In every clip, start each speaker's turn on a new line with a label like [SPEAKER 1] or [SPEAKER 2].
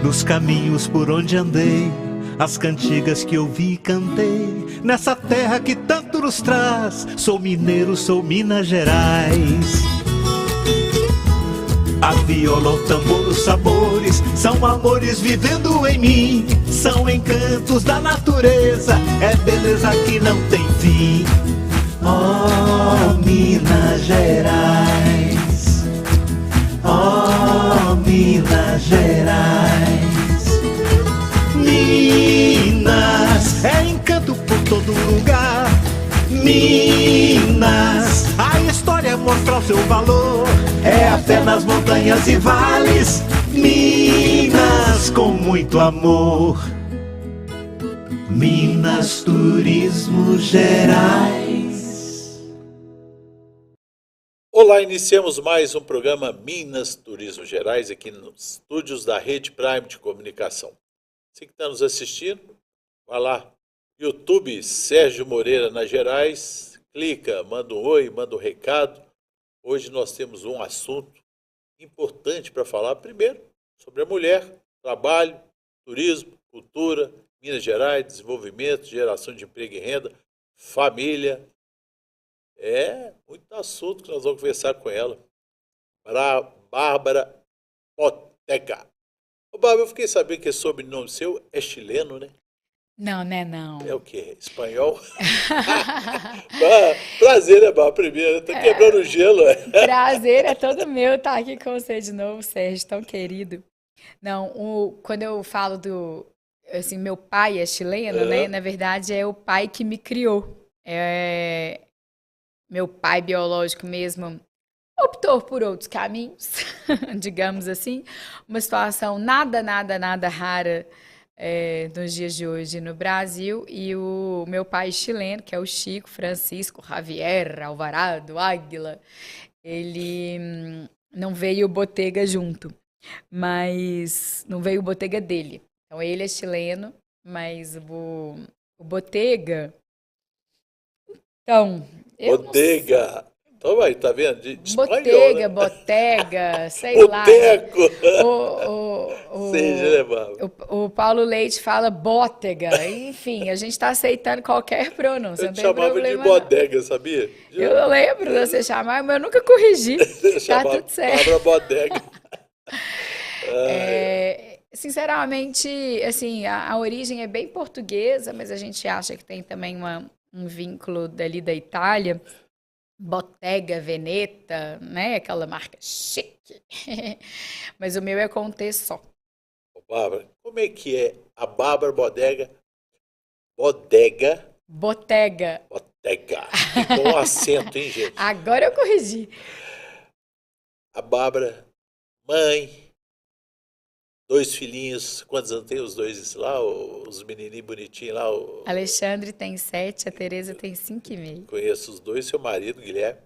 [SPEAKER 1] nos caminhos por onde andei, as cantigas que ouvi e cantei, nessa terra que tanto nos traz. Sou mineiro, sou Minas Gerais. A viola, o tambor, os sabores, são amores vivendo em mim, são encantos da natureza, é beleza que não tem fim. Oh, Minas Gerais, oh, Minas Gerais. Minas é encanto por todo lugar. Minas, a história mostra o seu valor, é a fé nas montanhas e vales. Minas com muito amor. Minas Turismo Gerais.
[SPEAKER 2] Olá, iniciamos mais um programa Minas Turismo Gerais aqui nos estúdios da Rede Prime de Comunicação. Você que está nos assistindo, vai lá, YouTube Sérgio Moreira nas Gerais, clica, manda um oi, manda um recado. Hoje nós temos um assunto importante para falar. Primeiro, sobre a mulher, trabalho, turismo, cultura, Minas Gerais, desenvolvimento, geração de emprego e renda, família. É muito assunto que nós vamos conversar com ela. Bárbara Bottega. Ô, Bárbara, eu fiquei sabendo que esse sobrenome seu é chileno, né?
[SPEAKER 3] Não, né, não.
[SPEAKER 2] É o quê? Espanhol? Prazer, né, Bárbara? Primeiro, tô quebrando o gelo.
[SPEAKER 3] Prazer é todo meu estar aqui com você de novo, Sérgio, tão querido. Não, quando eu falo assim, meu pai é chileno, né? Na verdade, é o pai que me criou. Meu pai biológico mesmo optou por outros caminhos, digamos assim. Uma situação nada rara nos dias de hoje no Brasil. E o meu pai chileno, que é o Chico Francisco Javier Alvarado Águila, ele não veio Bottega junto, mas não veio Bottega dele. Então ele é chileno, mas o Bottega... Então...
[SPEAKER 2] Bodega. Toma aí, tá vendo? De
[SPEAKER 3] Bottega,
[SPEAKER 2] espanhol, né?
[SPEAKER 3] Botega, sei lá.
[SPEAKER 2] Boteco.
[SPEAKER 3] Seja, o Paulo Leite fala Bótega. Enfim, a gente está aceitando qualquer pronúncia.
[SPEAKER 2] Eu te chamava de bodega, sabia?
[SPEAKER 3] Eu lembro de você chamar, mas eu nunca corrigi. Tá tudo certo.
[SPEAKER 2] Palavra bodega.
[SPEAKER 3] Sinceramente, assim, a origem é bem portuguesa, mas a gente acha que tem também um vínculo dali da Itália. Bottega Veneta, né? Aquela marca chique. Mas o meu é com T só.
[SPEAKER 2] Bárbara, como é que é a Bárbara Bodega? Bodega.
[SPEAKER 3] Bottega.
[SPEAKER 2] Bottega. Com um acento, hein, gente?
[SPEAKER 3] Agora eu corrigi.
[SPEAKER 2] A Bárbara, mãe, 2 filhinhos. Quantos anos tem os dois lá? Os menininhos bonitinhos lá?
[SPEAKER 3] Alexandre tem 7, a Tereza tem 5,5.
[SPEAKER 2] Conheço os dois, seu marido, Guilherme.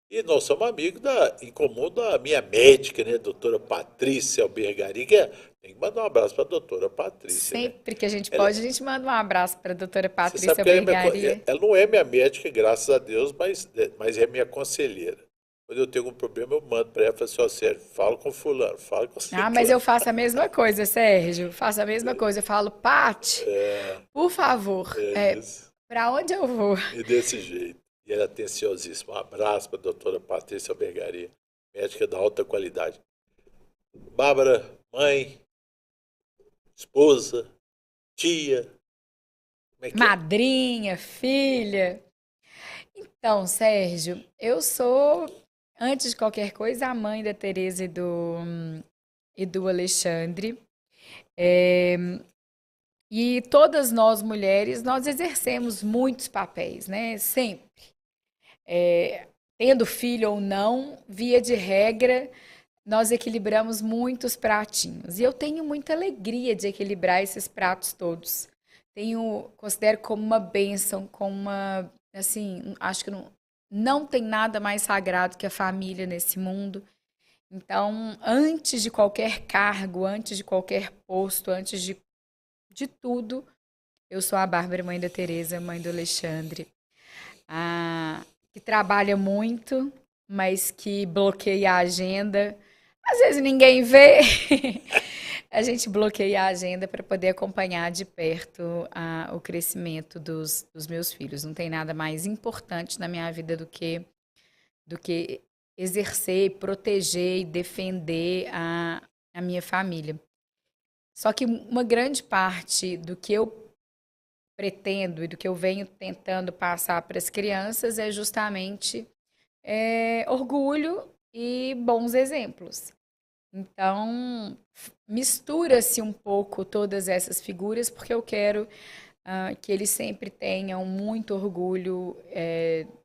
[SPEAKER 2] E nós somos amigos em comum da minha médica, né? Doutora Patrícia Albergari. Tem que mandar um abraço para a doutora Patrícia.
[SPEAKER 3] Sempre, né? Que a gente pode, a gente manda um abraço para a doutora Patrícia
[SPEAKER 2] Albergari. Ela não é minha médica, graças a Deus, mas é minha conselheira. Quando eu tenho um problema, eu mando para ela e falo assim, ó, Sérgio, fala com fulano, fala com fulano.
[SPEAKER 3] Mas eu faço a mesma coisa, Sérgio. Faço a mesma coisa. Eu falo, Pati, por favor, para onde eu vou?
[SPEAKER 2] E desse jeito. E ela é atenciosíssima. Um abraço para a doutora Patrícia Albergari, médica da alta qualidade. Bárbara, mãe, esposa, tia. Como é que
[SPEAKER 3] madrinha, filha. Então, Sérgio, eu sou... Antes de qualquer coisa, a mãe da Tereza e do Alexandre. E todas nós, mulheres, nós exercemos muitos papéis, né? Sempre. Tendo filho ou não, via de regra, nós equilibramos muitos pratinhos. E eu tenho muita alegria de equilibrar esses pratos todos. Considero como uma bênção, assim, acho que não tem nada mais sagrado que a família nesse mundo. Então, antes de qualquer cargo, antes de qualquer posto, antes de tudo, eu sou a Bárbara, mãe da Tereza, mãe do Alexandre, que trabalha muito, mas que bloqueia a agenda. Às vezes ninguém vê. a gente bloqueia a agenda para poder acompanhar de perto o crescimento dos meus filhos. Não tem nada mais importante na minha vida do que exercer, proteger e defender a minha família. Só que uma grande parte do que eu pretendo e do que eu venho tentando passar para as crianças é justamente orgulho e bons exemplos. Então, mistura-se um pouco todas essas figuras, porque eu quero que eles sempre tenham muito orgulho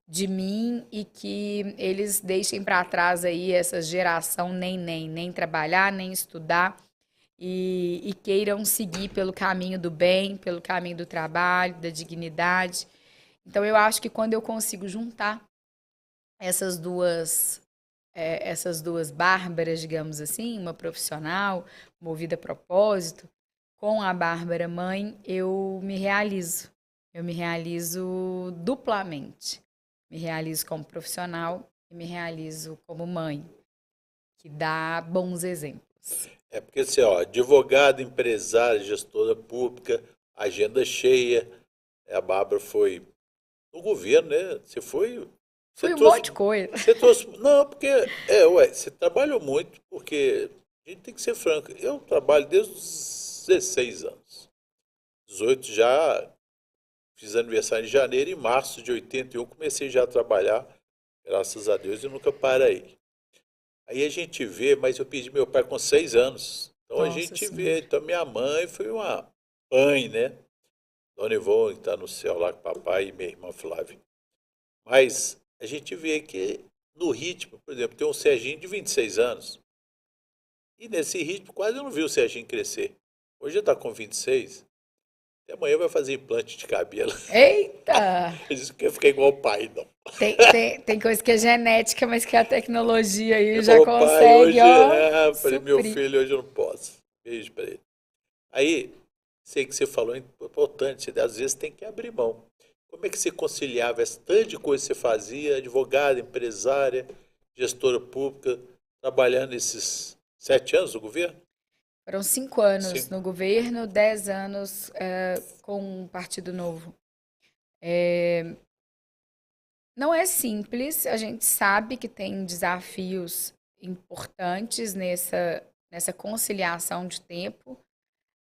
[SPEAKER 3] de mim e que eles deixem para trás aí essa geração nem trabalhar, nem estudar e queiram seguir pelo caminho do bem, pelo caminho do trabalho, da dignidade. Então, eu acho que quando eu consigo juntar essas duas Bárbaras, digamos assim, uma profissional, movida a propósito, com a Bárbara mãe, eu me realizo. Eu me realizo duplamente. Me realizo como profissional e me realizo como mãe, que dá bons exemplos.
[SPEAKER 2] É porque assim, ó, advogada, empresária, gestora pública, agenda cheia. A Bárbara foi no governo, né? Você foi. Você
[SPEAKER 3] Foi um
[SPEAKER 2] trouxe,
[SPEAKER 3] monte de coisa.
[SPEAKER 2] você trouxe. Não, porque. Você trabalhou muito, porque a gente tem que ser franco. Eu trabalho desde os 16 anos. 18 já fiz aniversário em janeiro, em março de 81 comecei já a trabalhar, graças a Deus, e nunca parei. Aí a gente vê, mas eu perdi meu pai com 6 anos. Então a
[SPEAKER 3] Nossa
[SPEAKER 2] gente
[SPEAKER 3] Senhora.
[SPEAKER 2] vê. Então minha mãe foi uma mãe, né? Dona Ivone, que está no céu lá com o papai, e minha irmã Flávia. Mas a gente vê que no ritmo, por exemplo, tem um Serginho de 26 anos. E nesse ritmo quase eu não vi o Serginho crescer. Hoje ele está com 26. Até amanhã vai fazer implante de cabelo.
[SPEAKER 3] Eita!
[SPEAKER 2] Ele disse que quer ficar igual o pai, não.
[SPEAKER 3] Tem coisa que é genética, mas que a tecnologia aí
[SPEAKER 2] Ele
[SPEAKER 3] já
[SPEAKER 2] falou, pai,
[SPEAKER 3] consegue,
[SPEAKER 2] hoje.
[SPEAKER 3] ó,
[SPEAKER 2] Falei, meu
[SPEAKER 3] suprir.
[SPEAKER 2] filho, hoje eu não posso. Beijo para ele. Aí, sei que você falou, é importante, às vezes tem que abrir mão. Como é que você conciliava essa tanto de coisa que você fazia, advogada, empresária, gestora pública, trabalhando esses 7 anos no governo?
[SPEAKER 3] Foram 5 anos
[SPEAKER 2] Sim.
[SPEAKER 3] no governo, 10 anos com o Partido Novo. Não é simples, a gente sabe que tem desafios importantes nessa conciliação de tempo,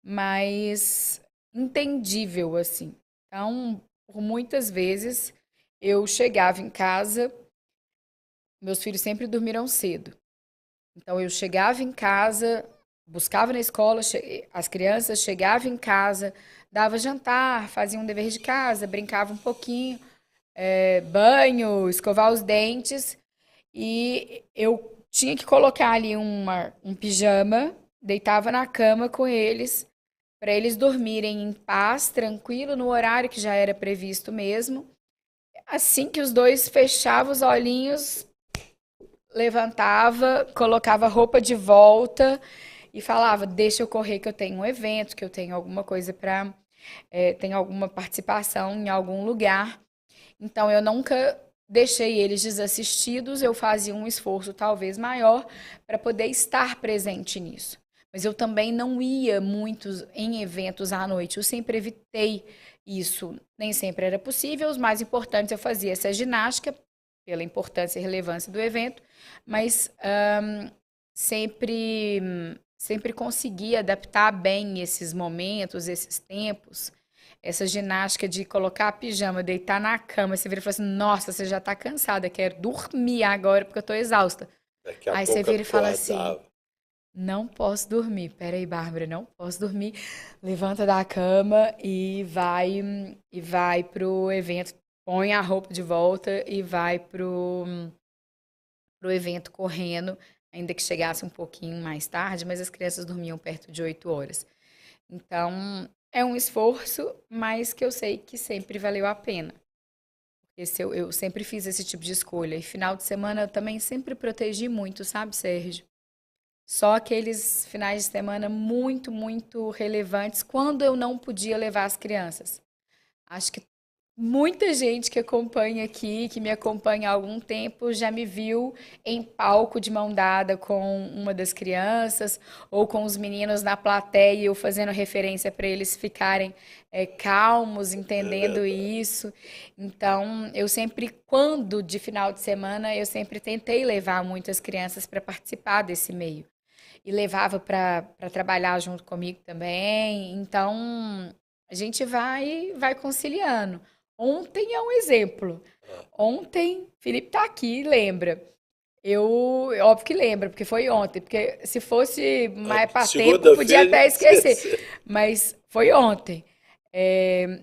[SPEAKER 3] mas entendível, assim. Então, por muitas vezes, eu chegava em casa, meus filhos sempre dormiram cedo. Então, eu chegava em casa, buscava na escola as crianças, chegava em casa, dava jantar, fazia um dever de casa, brincava um pouquinho, banho, escovar os dentes, e eu tinha que colocar ali um pijama, deitava na cama com eles, para eles dormirem em paz, tranquilo, no horário que já era previsto mesmo. Assim que os dois fechavam os olhinhos, levantava, colocava a roupa de volta e falava: deixa eu correr que eu tenho um evento, que eu tenho alguma coisa tenho alguma participação em algum lugar. Então eu nunca deixei eles desassistidos, eu fazia um esforço talvez maior para poder estar presente nisso. Mas eu também não ia muito em eventos à noite, eu sempre evitei isso. Nem sempre era possível, os mais importantes eu fazia essa ginástica, pela importância e relevância do evento, mas sempre consegui adaptar bem esses momentos, esses tempos. Essa ginástica de colocar a pijama, deitar na cama, você vira e fala assim: nossa, você já tá cansada, quero dormir agora porque eu tô exausta.
[SPEAKER 2] Daqui a
[SPEAKER 3] Aí você
[SPEAKER 2] pouco
[SPEAKER 3] vira e fala assim:
[SPEAKER 2] acordava.
[SPEAKER 3] não posso dormir. Peraí, Bárbara, não posso dormir. Levanta da cama e vai pro evento, põe a roupa de volta e vai pro evento correndo, ainda que chegasse um pouquinho mais tarde, mas as crianças dormiam perto de 8 horas. Então, é um esforço, mas que eu sei que sempre valeu a pena. Eu sempre fiz esse tipo de escolha. E final de semana eu também sempre protegi muito, sabe, Sérgio? Só aqueles finais de semana muito, muito relevantes quando eu não podia levar as crianças. Acho que Muita gente que acompanha aqui, que me acompanha há algum tempo, já me viu em palco de mão dada com uma das crianças ou com os meninos na plateia, e eu fazendo referência para eles ficarem calmos,
[SPEAKER 2] É
[SPEAKER 3] entendendo
[SPEAKER 2] verdade.
[SPEAKER 3] isso. Então, eu sempre, quando de final de semana, eu sempre tentei levar muitas crianças para participar desse meio. E levava para trabalhar junto comigo também. Então, a gente vai conciliando. Ontem é um exemplo.
[SPEAKER 2] Ah,
[SPEAKER 3] Ontem, Felipe tá aqui, lembra? Óbvio que lembra, porque foi ontem, porque se fosse mais para tempo, podia
[SPEAKER 2] segunda-feira
[SPEAKER 3] até
[SPEAKER 2] já
[SPEAKER 3] esquecer,
[SPEAKER 2] esqueci.
[SPEAKER 3] mas foi ontem. É,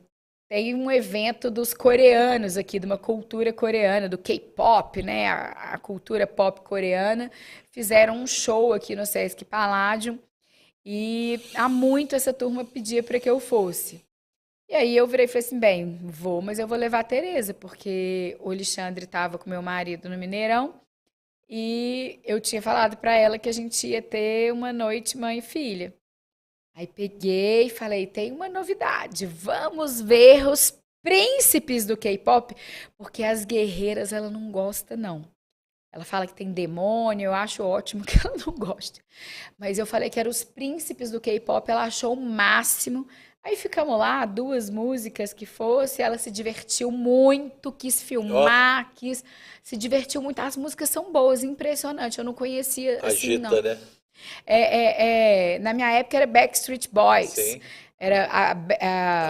[SPEAKER 3] tem um evento dos coreanos aqui, de uma cultura coreana, do K-pop, né? A cultura pop coreana. Fizeram um show aqui no Sesc Palladium e há muito essa turma pedia para que eu fosse. E aí eu virei e falei assim, bem, vou, mas eu vou levar a Tereza, porque o Alexandre estava com meu marido no Mineirão e eu tinha falado para ela que a gente ia ter uma noite mãe e filha. Aí peguei e falei, tem uma novidade, vamos ver os príncipes do K-pop, porque as guerreiras ela não gosta não. Ela fala que tem demônio, eu acho ótimo que ela não goste. Mas eu falei que eram os príncipes do K-pop, ela achou o máximo. Aí ficamos lá, duas músicas que fosse, ela se divertiu muito, quis
[SPEAKER 2] Ó,
[SPEAKER 3] filmar, se divertiu muito. As músicas são boas, impressionante. Eu não conhecia assim, não.
[SPEAKER 2] agita, né?
[SPEAKER 3] Na minha época era Backstreet Boys,
[SPEAKER 2] Sim,
[SPEAKER 3] era
[SPEAKER 2] a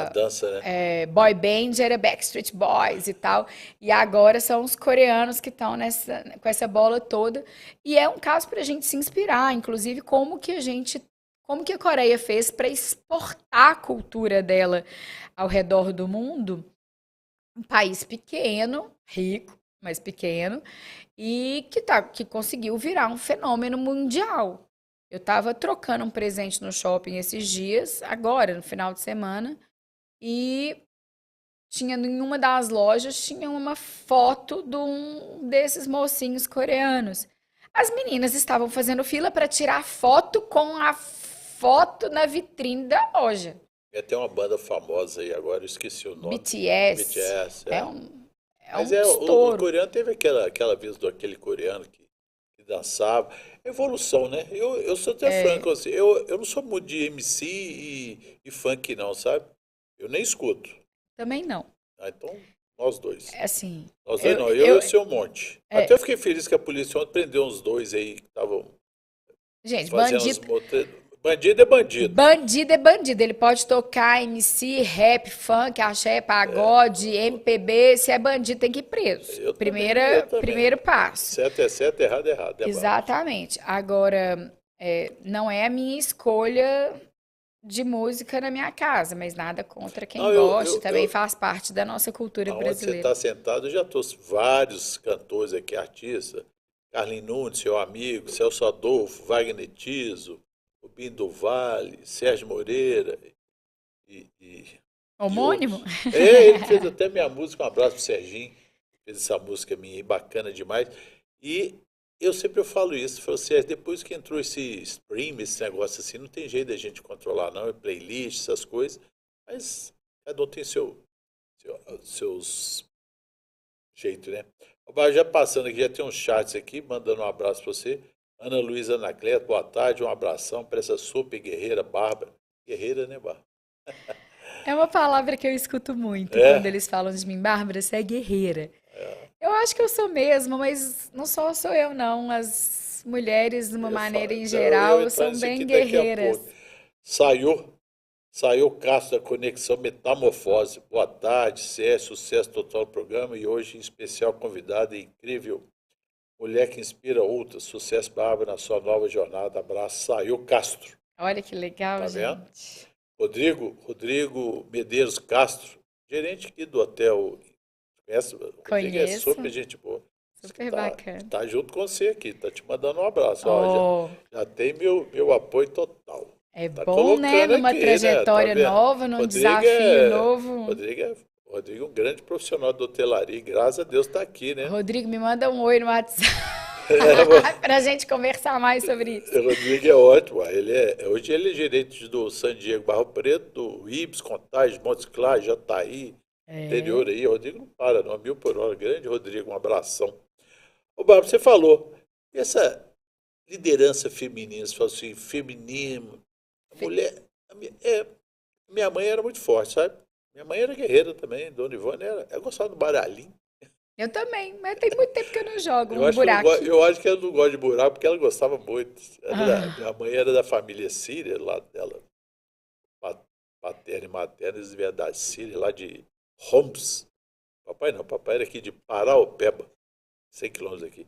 [SPEAKER 2] dança, né?
[SPEAKER 3] boy band era Backstreet Boys e tal. E agora são os coreanos que estão nessa, com essa bola toda. E é um caso para a gente se inspirar, inclusive, como que a Coreia fez para exportar a cultura dela ao redor do mundo. Um país pequeno, rico, mas pequeno, e que conseguiu virar um fenômeno mundial. Eu estava trocando um presente no shopping esses dias, agora, no final de semana, e tinha em uma das lojas tinha uma foto de um desses mocinhos coreanos. As meninas estavam fazendo fila para tirar foto com a foto na vitrine da loja.
[SPEAKER 2] E até uma banda famosa aí agora, eu esqueci o nome.
[SPEAKER 3] BTS
[SPEAKER 2] BTS,
[SPEAKER 3] é
[SPEAKER 2] é.
[SPEAKER 3] é
[SPEAKER 2] Mas
[SPEAKER 3] um
[SPEAKER 2] o
[SPEAKER 3] estouro.
[SPEAKER 2] coreano teve aquela vez do aquele coreano que dançava. Evolução, né? Eu sou até franco, assim, eu não sou muito de MC e funk, não, sabe? Eu nem escuto.
[SPEAKER 3] Também não.
[SPEAKER 2] Ah, então, nós dois.
[SPEAKER 3] É assim,
[SPEAKER 2] Nós dois não, eu e o seu monte. Até eu fiquei feliz que a polícia ontem prendeu uns dois aí que estavam
[SPEAKER 3] gente,
[SPEAKER 2] fazendo uns Bandido é bandido.
[SPEAKER 3] bandido é bandido. Ele pode tocar MC, rap, funk, axé, pagode, MPB. Se é bandido, tem que ir preso.
[SPEAKER 2] Eu também, eu também.
[SPEAKER 3] Primeiro passo.
[SPEAKER 2] Certo é certo, errado é errado, é bala.
[SPEAKER 3] Exatamente. Agora, não é a minha escolha de música na minha casa, mas nada contra quem
[SPEAKER 2] Não,
[SPEAKER 3] goste. Também faz parte da nossa cultura
[SPEAKER 2] aonde você
[SPEAKER 3] brasileira.
[SPEAKER 2] está sentado, eu já trouxe vários cantores aqui, artistas. Carlinhos Nunes, seu amigo, Celso Adolfo, Wagner Tiso, Rubinho do Vale, Sérgio Moreira e, e
[SPEAKER 3] Homônimo?
[SPEAKER 2] outros. É, ele fez até minha música, um abraço pro Serginho, fez essa música minha aí, bacana demais. E eu sempre falo isso, falo, Sérgio, depois que entrou esse stream, esse negócio assim, não tem jeito da gente controlar não, é playlist, essas coisas, mas cada um tem seus jeitos, né? Mas já passando aqui, já tem uns chats aqui, mandando um abraço para você. Ana Luísa Anacleto, boa tarde, um abração para essa super guerreira Bárbara. Guerreira, né, Bárbara?
[SPEAKER 3] É uma palavra que eu escuto muito quando
[SPEAKER 2] É,
[SPEAKER 3] eles falam de mim, Bárbara, você é guerreira. Eu acho que eu sou mesmo, mas não sou eu, não. As mulheres, de uma maneira em
[SPEAKER 2] então eu ia
[SPEAKER 3] geral,
[SPEAKER 2] entrar
[SPEAKER 3] são
[SPEAKER 2] nisso aqui
[SPEAKER 3] bem
[SPEAKER 2] daqui a
[SPEAKER 3] guerreiras.
[SPEAKER 2] pouco. Saiu, saiu o Castro da Conexão Metamorfose. Boa tarde, sucesso total no programa e hoje em especial convidada incrível, mulher que inspira outras. Sucesso, Bárbara, na sua nova jornada. Abraço, saiu Castro.
[SPEAKER 3] Olha que legal,
[SPEAKER 2] Tá vendo?
[SPEAKER 3] gente.
[SPEAKER 2] Rodrigo Medeiros Castro, gerente aqui do hotel. Conhece? O Rodrigo é
[SPEAKER 3] Conheço,
[SPEAKER 2] super gente boa. Diz que
[SPEAKER 3] super bacana.
[SPEAKER 2] tá junto com você aqui, tá te mandando um abraço. Ó,
[SPEAKER 3] Oh,
[SPEAKER 2] já tem meu apoio total.
[SPEAKER 3] é
[SPEAKER 2] Tá
[SPEAKER 3] bom, né?
[SPEAKER 2] colocando
[SPEAKER 3] Numa
[SPEAKER 2] aqui, né? Tá
[SPEAKER 3] trajetória
[SPEAKER 2] vendo?
[SPEAKER 3] nova, num
[SPEAKER 2] Rodrigo
[SPEAKER 3] desafio
[SPEAKER 2] é,
[SPEAKER 3] novo.
[SPEAKER 2] Rodrigo é um grande profissional de hotelaria, e graças a Deus tá aqui, né?
[SPEAKER 3] Rodrigo, me manda um oi no WhatsApp
[SPEAKER 2] É,
[SPEAKER 3] pra gente conversar mais sobre isso.
[SPEAKER 2] o Rodrigo é ótimo. Hoje ele é gerente do San Diego Barro Preto, do Ibis, Contagem, Montes Claros, Jataí, Interior aí, o Rodrigo não para, não, 1.000 por hora. Grande Rodrigo, um abração. Ô, Bárbara, você falou, e essa liderança feminina, você falou assim, feminismo, a
[SPEAKER 3] Fe-
[SPEAKER 2] mulher, minha mãe era muito forte, sabe? Minha mãe era guerreira também, Dona Ivone eu gostava do baralhinho.
[SPEAKER 3] Eu também, mas tem muito tempo que eu não jogo
[SPEAKER 2] Eu
[SPEAKER 3] um
[SPEAKER 2] acho que
[SPEAKER 3] buraquinho.
[SPEAKER 2] eu acho que ela não gosta de buraco porque ela gostava muito. Minha
[SPEAKER 3] Ah,
[SPEAKER 2] mãe era da família Síria, lá dela, paterna e materna, eles vieram da Síria, lá de Homs. Papai não, papai era aqui de Paraopeba, 100 quilômetros aqui.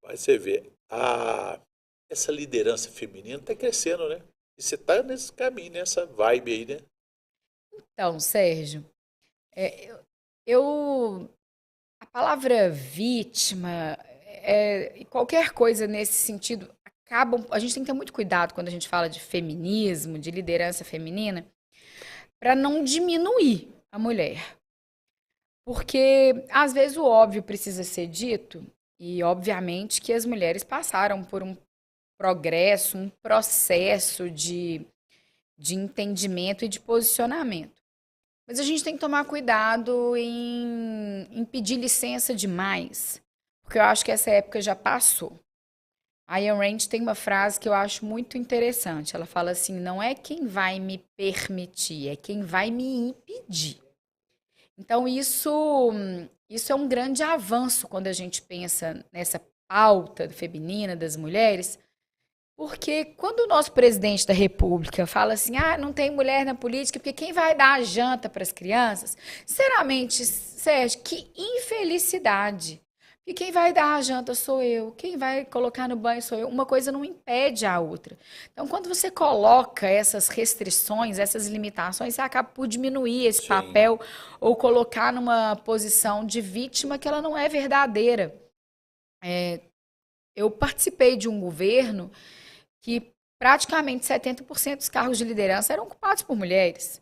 [SPEAKER 2] Mas você vê, essa liderança feminina está crescendo, né? E você está nesse caminho, nessa vibe aí, né?
[SPEAKER 3] então, Sérgio, é, a palavra vítima, e qualquer coisa nesse sentido, a gente tem que ter muito cuidado quando a gente fala de feminismo, de liderança feminina, para não diminuir a mulher. Porque às vezes o óbvio precisa ser dito, e obviamente que as mulheres passaram por um progresso, um processo de entendimento e de posicionamento. Mas a gente tem que tomar cuidado em pedir licença demais, porque eu acho que essa época já passou. A Ayn Rand tem uma frase que eu acho muito interessante. Ela fala assim: não é quem vai me permitir, é quem vai me impedir. Então, isso é um grande avanço quando a gente pensa nessa pauta feminina das mulheres, porque quando o nosso presidente da República fala assim, não tem mulher na política, porque quem vai dar a janta para as crianças? Sinceramente, Sérgio, que infelicidade. Porque quem vai dar a janta sou eu, quem vai colocar no banho sou eu. Uma coisa não impede a outra. Então, quando você coloca essas restrições, essas limitações, você acaba por diminuir esse
[SPEAKER 2] Sim.
[SPEAKER 3] papel ou colocar numa posição de vítima que ela não é verdadeira. Eu participei de um governo que praticamente 70% dos cargos de liderança eram ocupados por mulheres.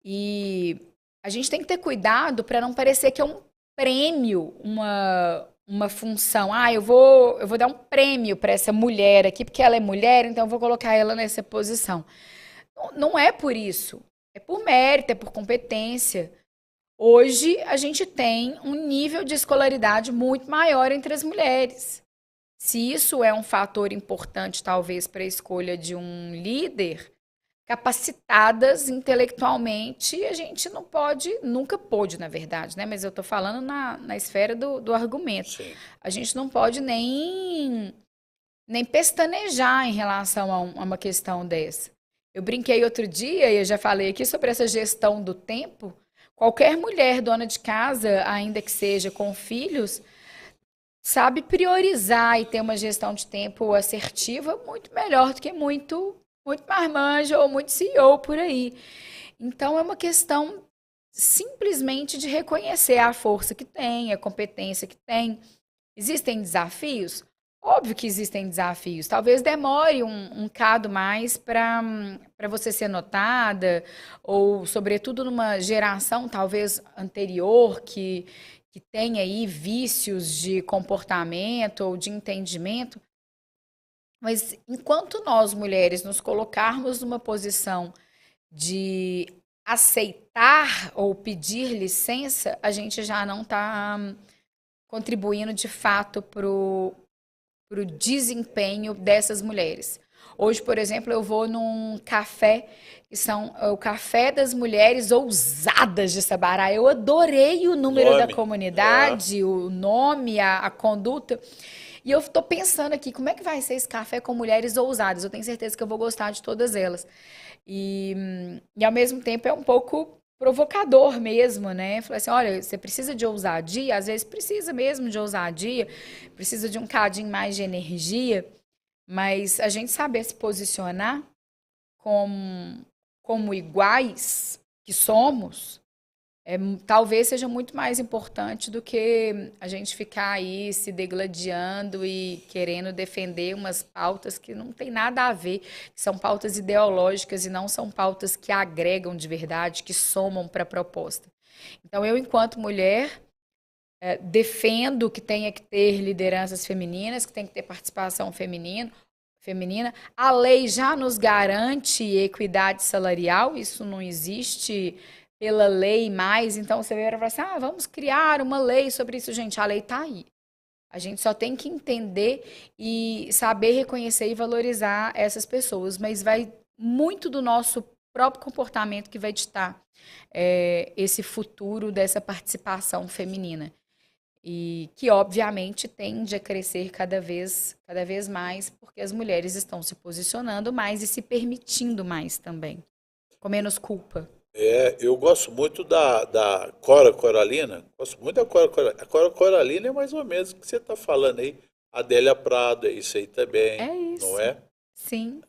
[SPEAKER 3] E a gente tem que ter cuidado para não parecer que é um prêmio, uma função. Eu vou dar um prêmio para essa mulher aqui, porque ela é mulher, então eu vou colocar ela nessa posição. Não é por isso. É por mérito, é por competência. Hoje a gente tem um nível de escolaridade muito maior entre as mulheres. Se isso é um fator importante, talvez, para a escolha de um líder, capacitadas intelectualmente, a gente não pode, nunca pôde, na verdade, né? Mas eu estou falando na esfera do argumento.
[SPEAKER 2] Sim.
[SPEAKER 3] A gente não pode nem pestanejar em relação a uma questão dessa. Eu brinquei outro dia, e eu já falei aqui sobre essa gestão do tempo. Qualquer mulher dona de casa, ainda que seja com filhos, sabe priorizar e ter uma gestão de tempo assertiva muito melhor do que muito marmanjo ou muito CEO por aí. Então é uma questão simplesmente de reconhecer a força que tem, a competência que tem. Existem desafios? Óbvio que existem desafios. Talvez demore um cado mais para você ser notada, ou, sobretudo, numa geração talvez anterior que tem aí vícios de comportamento ou de entendimento. Mas enquanto nós, mulheres, nos colocarmos numa posição de aceitar ou pedir licença, a gente já não está contribuindo de fato para o desempenho dessas mulheres. Hoje, por exemplo, eu vou num café, que são o Café das Mulheres Ousadas de Sabará. Eu adorei o número da
[SPEAKER 2] Nome. Ah,
[SPEAKER 3] comunidade, o nome, a conduta. E eu estou pensando aqui, como é que vai ser esse café com mulheres ousadas? Eu tenho certeza que eu vou gostar de todas elas. E ao mesmo tempo é um pouco provocador mesmo, né? Falei assim, olha, você precisa de ousadia, às vezes precisa mesmo de ousadia, precisa de um cadinho mais de energia, mas a gente saber se posicionar como, como iguais que somos, talvez seja muito mais importante do que a gente ficar aí se degladiando e querendo defender umas pautas que não tem nada a ver, que são pautas ideológicas e não são pautas que agregam de verdade, que somam para a proposta. Então, eu, enquanto mulher, defendo que tenha que ter lideranças femininas, que tem que ter participação feminina. A lei já nos garante equidade salarial, isso não existe pela lei mais, então você vai falar assim, ah, vamos criar uma lei sobre isso, gente, a lei está aí. A gente só tem que entender e saber reconhecer e valorizar essas pessoas, mas vai muito do nosso próprio comportamento que vai ditar esse futuro dessa participação feminina. E que, obviamente, tende a crescer cada vez mais, porque as mulheres estão se posicionando mais e se permitindo mais também, com menos culpa.
[SPEAKER 2] Eu gosto muito da Cora Coralina. Gosto muito da Cora Coralina. A Cora Coralina é mais ou menos o que você está falando aí. Adélia Prado, é isso aí também,
[SPEAKER 3] É
[SPEAKER 2] não
[SPEAKER 3] isso.
[SPEAKER 2] é?
[SPEAKER 3] Sim,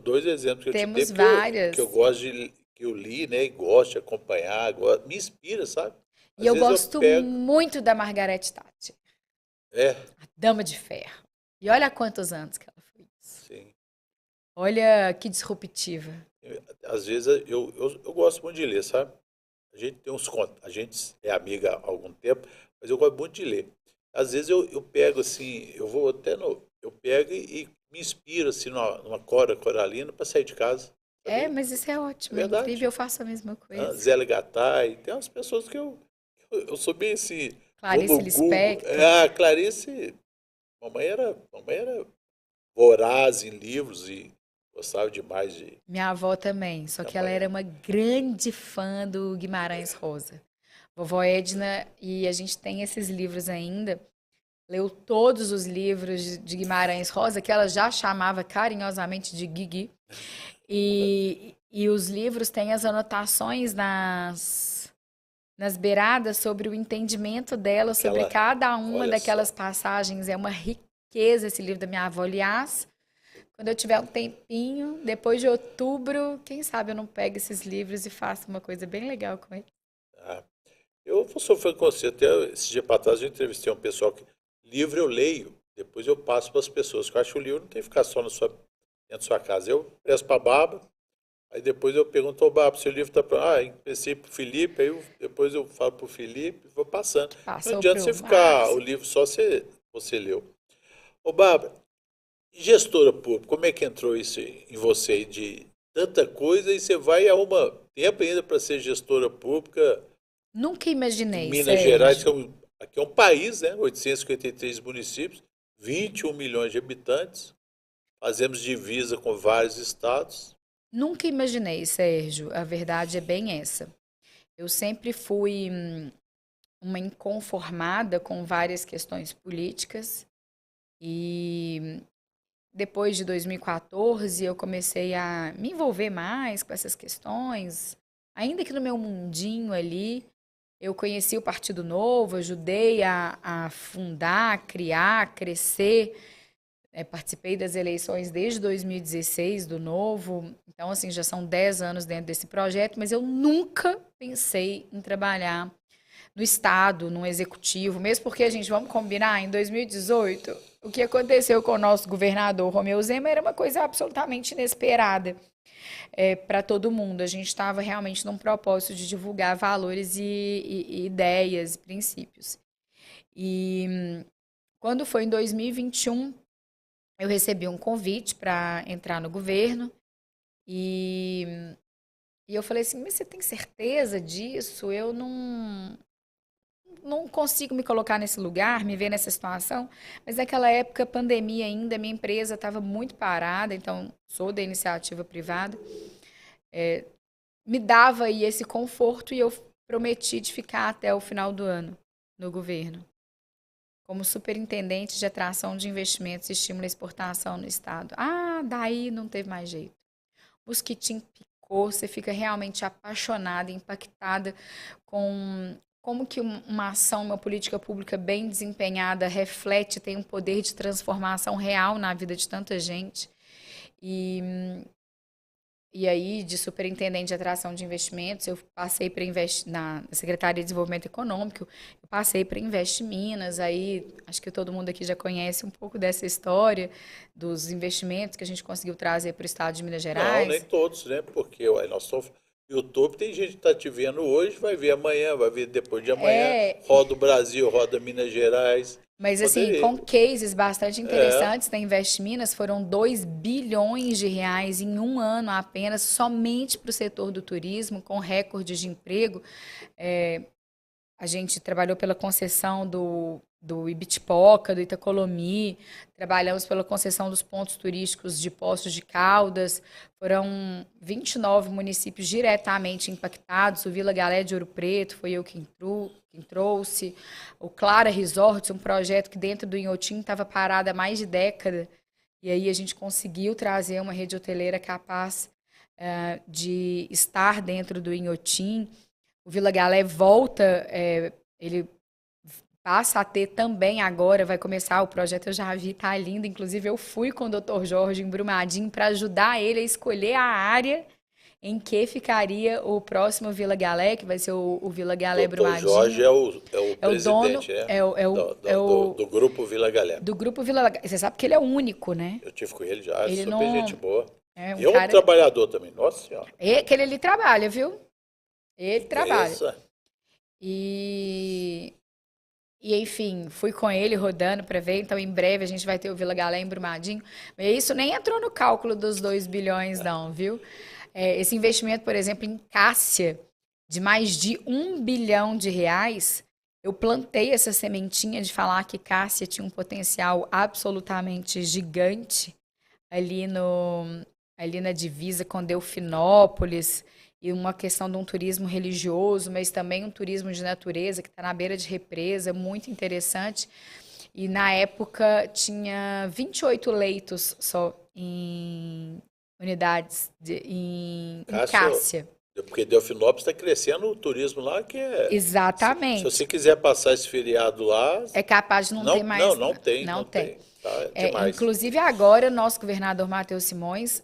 [SPEAKER 2] Dois exemplos que eu te dei,
[SPEAKER 3] temos
[SPEAKER 2] que eu
[SPEAKER 3] várias.
[SPEAKER 2] gosto que eu li, né? E gosto de acompanhar, me inspira, sabe?
[SPEAKER 3] E
[SPEAKER 2] Às
[SPEAKER 3] eu
[SPEAKER 2] vezes eu
[SPEAKER 3] gosto
[SPEAKER 2] pego.
[SPEAKER 3] muito da Margaret Thatcher,
[SPEAKER 2] É,
[SPEAKER 3] a Dama de Ferro. E olha há quantos anos que ela fez.
[SPEAKER 2] sim.
[SPEAKER 3] Olha que disruptiva.
[SPEAKER 2] Às vezes eu gosto muito de ler, sabe? A gente tem uns contos, a gente é amiga há algum tempo, mas eu gosto muito de ler. Às vezes eu pego assim, eu vou até no. Eu pego e me inspiro assim numa Cora Coralina para sair de casa,
[SPEAKER 3] É,
[SPEAKER 2] sabia?
[SPEAKER 3] mas isso é
[SPEAKER 2] É
[SPEAKER 3] ótimo, é incrível,
[SPEAKER 2] verdade.
[SPEAKER 3] eu faço a mesma coisa.
[SPEAKER 2] Zélia Gattai, tem umas pessoas que eu sou bem assim, vou
[SPEAKER 3] Clarice
[SPEAKER 2] no Google.
[SPEAKER 3] Lispector.
[SPEAKER 2] A Clarice, mamãe era voraz em livros e gostava demais de
[SPEAKER 3] Minha avó também, só que ela era
[SPEAKER 2] acompanhar.
[SPEAKER 3] uma grande fã do Guimarães Rosa. Vovó Edna, e a gente tem esses livros ainda. Leu todos os livros de Guimarães Rosa, que ela já chamava carinhosamente de Guigui. E os livros têm as anotações nas beiradas sobre o entendimento dela sobre
[SPEAKER 2] Aquela,
[SPEAKER 3] cada uma
[SPEAKER 2] olha
[SPEAKER 3] daquelas
[SPEAKER 2] só.
[SPEAKER 3] passagens. É uma riqueza esse livro da minha avó. Aliás, quando eu tiver um tempinho, depois de outubro, quem sabe eu não pego esses livros e faço uma coisa bem legal com ele.
[SPEAKER 2] Ah, eu vou sofrer com você. Até esse dia para trás eu entrevistei um pessoal que livro eu leio, depois eu passo para as pessoas. Eu acho que o livro não tem que ficar só dentro da sua casa. Eu peço para a Bárbara, aí depois eu pergunto ao Bárbara se o livro está pronto. Pensei para o Felipe, depois eu falo para o Felipe, vou passando. Não
[SPEAKER 3] Passou
[SPEAKER 2] adianta
[SPEAKER 3] pro
[SPEAKER 2] você ficar o
[SPEAKER 3] Márcio.
[SPEAKER 2] livro só você leu. Ô Bárbara, e gestora pública, como é que entrou isso em você aí de tanta coisa e você vai arruma tempo ainda para ser gestora pública
[SPEAKER 3] Nunca
[SPEAKER 2] em
[SPEAKER 3] imaginei,
[SPEAKER 2] Minas Gerais,
[SPEAKER 3] Sérgio.
[SPEAKER 2] aqui é um país, né? 853 municípios, 21 milhões de habitantes, fazemos divisa com vários estados.
[SPEAKER 3] Nunca imaginei, Sérgio. A verdade é bem essa. Eu sempre fui uma inconformada com várias questões políticas e depois de 2014 eu comecei a me envolver mais com essas questões, ainda que no meu mundinho ali. Eu conheci o Partido Novo, ajudei a fundar, criar, crescer. Participei das eleições desde 2016 do Novo, então assim já são 10 anos dentro desse projeto, mas eu nunca pensei em trabalhar no Estado, no Executivo, mesmo porque a gente, vamos combinar, em 2018, o que aconteceu com o nosso governador Romeu Zema era uma coisa absolutamente inesperada para todo mundo. A gente estava realmente num propósito de divulgar valores e ideias, princípios. E quando foi em 2021, eu recebi um convite para entrar no governo e, e eu falei assim, mas você tem certeza disso? Eu não consigo me colocar nesse lugar, me ver nessa situação. Mas naquela época, pandemia ainda, minha empresa estava muito parada, então sou da iniciativa privada. Me dava aí esse conforto e eu prometi de ficar até o final do ano no governo, como superintendente de atração de investimentos e estímulo à exportação no estado. Ah, daí não teve mais jeito. Mosquitinho picou, você fica realmente apaixonada, impactada com como que uma ação, uma política pública bem desempenhada reflete, tem um poder de transformação real na vida de tanta gente. E aí, de superintendente de atração de investimentos, eu passei para investir na Secretaria de Desenvolvimento Econômico, eu passei para Invest Minas, aí acho que todo mundo aqui já conhece um pouco dessa história dos investimentos que a gente conseguiu trazer para o estado de Minas
[SPEAKER 2] Não, nem
[SPEAKER 3] Gerais.
[SPEAKER 2] todos, né? Porque ué, nós estamos. YouTube tem gente que está te vendo hoje, vai ver amanhã, vai ver depois de amanhã,
[SPEAKER 3] É,
[SPEAKER 2] roda o Brasil, roda Minas Gerais.
[SPEAKER 3] Mas assim,
[SPEAKER 2] Poderia.
[SPEAKER 3] com cases bastante interessantes da Invest Minas, foram 2 bilhões de reais em um ano apenas, somente para o setor do turismo, com recordes de emprego. A gente trabalhou pela concessão do Ibitipoca, do Itacolomi, trabalhamos pela concessão dos pontos turísticos de Poços de Caldas, foram 29 municípios diretamente impactados, o Vila Galé de Ouro Preto, foi eu quem trouxe, o Clara Resorts, um projeto que dentro do Inhotim estava parado há mais de década, e aí a gente conseguiu trazer uma rede hoteleira capaz de estar dentro do Inhotim. O Vila Galé volta, ele passa a ter também agora, vai começar o projeto, eu já vi, tá lindo. Inclusive, eu fui com o Dr. Jorge em Brumadinho para ajudar ele a escolher a área em que ficaria o próximo Vila Galé, que vai ser o Vila Galé
[SPEAKER 2] Dr.
[SPEAKER 3] Brumadinho.
[SPEAKER 2] Jorge é o
[SPEAKER 3] dono,
[SPEAKER 2] presidente, do Grupo Vila Galé.
[SPEAKER 3] Do Grupo Vila Galé. Você sabe que ele é único, né?
[SPEAKER 2] Eu tive com ele já,
[SPEAKER 3] Ele
[SPEAKER 2] super
[SPEAKER 3] não-
[SPEAKER 2] gente boa.
[SPEAKER 3] É um
[SPEAKER 2] E é um
[SPEAKER 3] cara...
[SPEAKER 2] trabalhador também, nossa senhora.
[SPEAKER 3] Aquele ali trabalha, viu? Ele trabalha.
[SPEAKER 2] Essa.
[SPEAKER 3] E enfim, fui com ele rodando para ver. Então, em breve, a gente vai ter o Vila Galé em Brumadinho. Mas isso nem entrou no cálculo dos 2 bilhões, não, viu? Esse investimento, por exemplo, em Cássia, de mais de 1 bilhão de reais, eu plantei essa sementinha de falar que Cássia tinha um potencial absolutamente gigante ali na divisa com Delfinópolis, e uma questão de um turismo religioso, mas também um turismo de natureza, que está na beira de represa, muito interessante. E na época tinha 28 leitos só em unidades em Cássia.
[SPEAKER 2] Porque Delfinópolis está crescendo o turismo lá, que é...
[SPEAKER 3] Exatamente.
[SPEAKER 2] Se você quiser passar esse feriado lá...
[SPEAKER 3] É capaz de não ter mais.
[SPEAKER 2] Não tem. Tá demais.
[SPEAKER 3] Inclusive agora, o nosso governador Matheus Simões